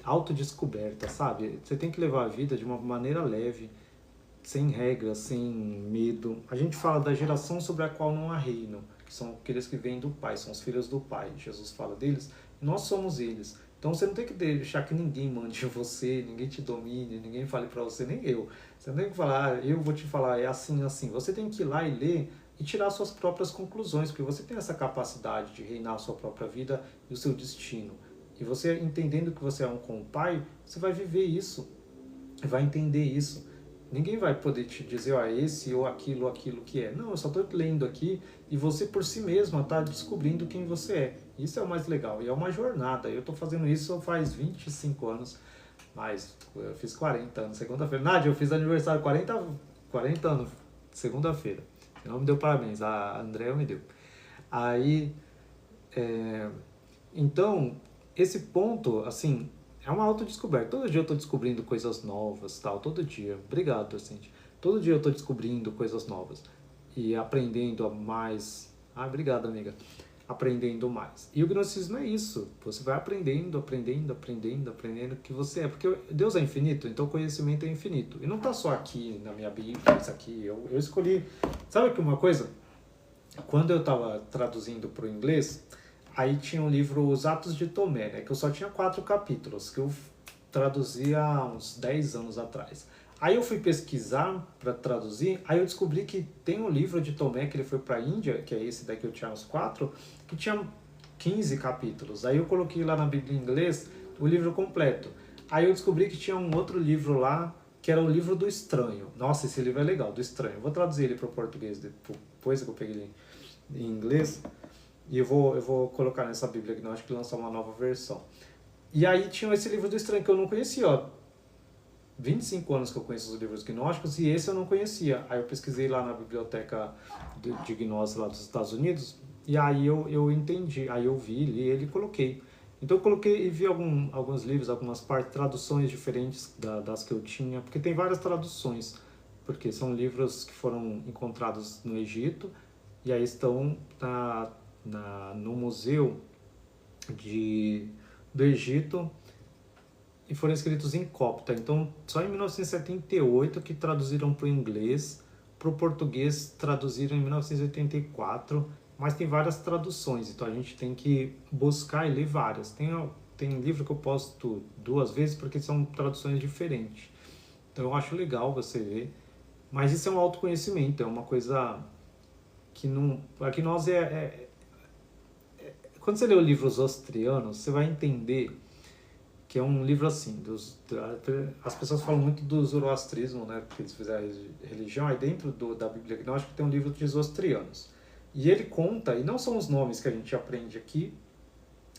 autodescoberta, sabe? Você tem que levar a vida de uma maneira leve, sem regras, sem medo. A gente fala da geração sobre a qual não há reino, que são aqueles que vêm do Pai, são os filhos do Pai. Jesus fala deles, nós somos eles. Então você não tem que deixar que ninguém mande em você, ninguém te domine, ninguém fale para você, nem eu. Você não tem que falar, eu vou te falar, é assim, assim. Você tem que ir lá e ler e tirar suas próprias conclusões, porque você tem essa capacidade de reinar a sua própria vida e o seu destino. E você entendendo que você é um com o Pai, você vai viver isso, vai entender isso. Ninguém vai poder te dizer, ó, esse ou aquilo que é. Não, eu só estou lendo aqui e você por si mesma está descobrindo quem você é. Isso é o mais legal. E é uma jornada. Eu estou fazendo isso faz 25 anos, mas eu fiz 40 anos segunda-feira. Nádia, eu fiz aniversário 40 anos segunda-feira. Ela me deu parabéns, a Andréa me deu. Aí, então, esse ponto, assim, é uma autodescoberta. Todo dia eu tô descobrindo coisas novas, tal, todo dia. Obrigado, Cintia. Todo dia eu tô descobrindo coisas novas. e aprendendo mais. Ah, obrigado, amiga. Aprendendo mais. E o gnosticismo é isso. Você vai aprendendo, aprendendo que você é. Porque Deus é infinito, então o conhecimento é infinito. E não está só aqui na minha Bíblia, isso aqui. Eu escolhi. Sabe que uma coisa? Quando eu estava traduzindo para o inglês, aí tinha um livro Os Atos de Tomé, né? Que eu só tinha 4 capítulos, que eu traduzi há uns 10 anos atrás. Aí eu fui pesquisar para traduzir, aí eu descobri que tem um livro de Tomé que ele foi para a Índia, que é esse daqui eu tinha uns 4, que tinha 15 capítulos. Aí eu coloquei lá na Bíblia em inglês o livro completo. Aí eu descobri que tinha um outro livro lá, que era o livro do Estranho. Nossa, esse livro é legal, do Estranho. Vou traduzir ele para o português depois que eu peguei ele em inglês. E eu vou colocar nessa Bíblia aqui, não, acho que lançar uma nova versão. E aí tinha esse livro do Estranho que eu não conhecia, ó. 25 anos que eu conheço os livros gnósticos e esse eu não conhecia. Aí eu pesquisei lá na biblioteca de gnose lá dos Estados Unidos e aí eu entendi. Aí eu vi, li ele e coloquei. Então eu coloquei e vi alguns livros, algumas partes, traduções diferentes das que eu tinha, porque tem várias traduções, porque são livros que foram encontrados no Egito e aí estão no museu do Egito e foram escritos em copta. Então, só em 1978 que traduziram para o inglês, para o português traduziram em 1984, mas tem várias traduções, então a gente tem que buscar e ler várias. Tem livro que eu posto 2 vezes porque são traduções diferentes. Então eu acho legal você ver, mas isso é um autoconhecimento, é uma coisa que não... Aqui nós quando você lê o livro Os Austrianos, você vai entender que é um livro assim, as pessoas falam muito do zoroastrismo, né, porque eles fizeram religião, aí dentro da Bíblia Gnóstica tem um livro de Zostrianos. E ele conta, e não são os nomes que a gente aprende aqui,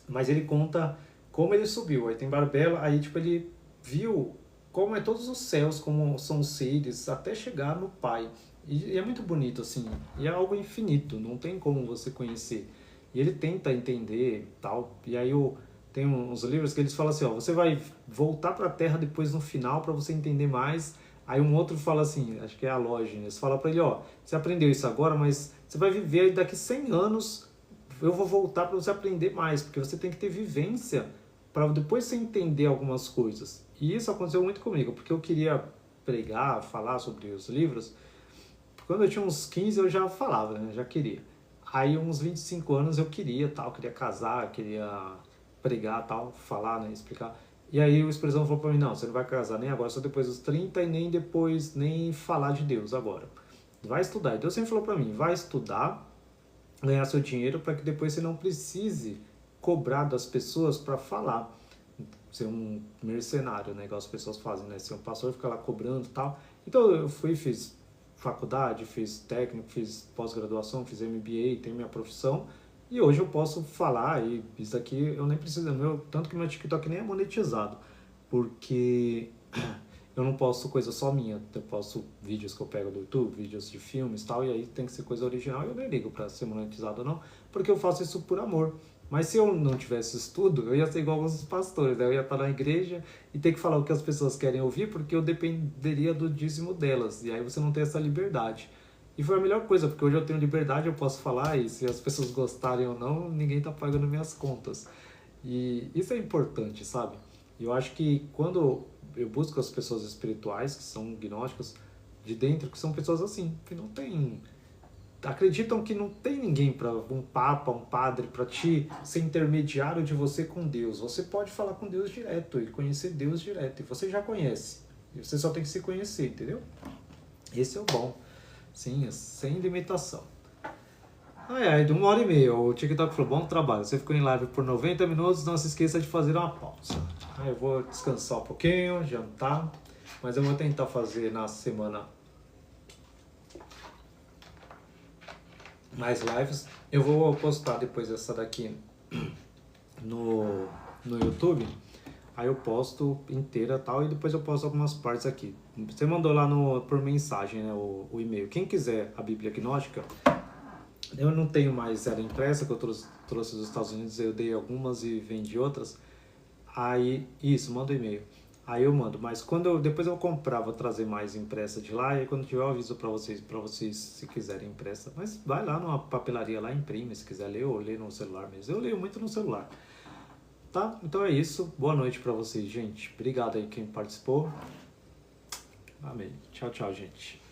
mas ele conta como ele subiu. Aí tem Barbela, aí tipo ele viu como é todos os céus, como são os seres, até chegar no Pai. E é muito bonito, assim, e é algo infinito, não tem como você conhecer. E ele tenta entender tal, e aí tem uns livros que eles falam assim, ó, você vai voltar para a Terra depois no final para você entender mais. Aí um outro fala assim, acho que é a Lógenes, fala para ele, ó, você aprendeu isso agora, mas você vai viver daqui 100 anos, eu vou voltar para você aprender mais, porque você tem que ter vivência para depois você entender algumas coisas. E isso aconteceu muito comigo, porque eu queria pregar, falar sobre os livros. Quando eu tinha uns 15 eu já falava, né, já queria. Aí uns 25 anos eu queria casar, queria pregar, tal, falar, né, explicar. E aí o Espírito Santo falou para mim, não, você não vai casar nem agora, só depois dos 30 e nem depois, nem falar de Deus agora. Vai estudar. E Deus sempre falou para mim, vai estudar, ganhar seu dinheiro para que depois você não precise cobrar das pessoas para falar. Ser um mercenário, né, igual as pessoas fazem, né, ser um pastor e ficar lá cobrando e tal. Então eu fiz faculdade, fiz técnico, fiz pós-graduação, fiz MBA, tenho minha profissão. E hoje eu posso falar, e isso aqui eu nem preciso, tanto que meu TikTok nem é monetizado, porque eu não posto coisa só minha, eu posto vídeos que eu pego do YouTube, vídeos de filmes e tal, e aí tem que ser coisa original, e eu nem ligo pra ser monetizado ou não, porque eu faço isso por amor. Mas se eu não tivesse estudo, eu ia ser igual alguns pastores, né? Eu ia estar na igreja e ter que falar o que as pessoas querem ouvir, porque eu dependeria do dízimo delas, e aí você não tem essa liberdade. E foi a melhor coisa, porque hoje eu tenho liberdade, eu posso falar, e se as pessoas gostarem ou não, ninguém tá pagando minhas contas. E isso é importante, sabe? E eu acho que quando eu busco as pessoas espirituais, que são gnósticas, de dentro, que são pessoas assim, que não tem... acreditam que não tem ninguém, para um papa, um padre, para te ser intermediário de você com Deus. Você pode falar com Deus direto e conhecer Deus direto, e você já conhece. E você só tem que se conhecer, entendeu? Esse é o bom. Sim, sem limitação. De 1h30. O TikTok falou, bom trabalho. Você ficou em live por 90 minutos, não se esqueça de fazer uma pausa. Aí eu vou descansar um pouquinho, jantar. Mas eu vou tentar fazer na semana mais lives. Eu vou postar depois essa daqui no YouTube. Aí eu posto inteira tal, e depois eu posto algumas partes aqui. Você mandou lá por mensagem, né, o e-mail. Quem quiser a Bíblia Gnóstica, eu não tenho mais ela impressa, que eu trouxe dos Estados Unidos, eu dei algumas e vendi outras. Aí, isso, manda o e-mail. Aí eu mando, mas depois eu comprar, vou trazer mais impressa de lá, e aí quando tiver eu aviso para vocês se quiserem impressa. Mas vai lá numa papelaria lá, imprime, se quiser ler, ou lê no celular mesmo. Eu leio muito no celular. Tá? Então é isso. Boa noite para vocês, gente. Obrigado aí quem participou. Amém. Tchau, tchau, gente.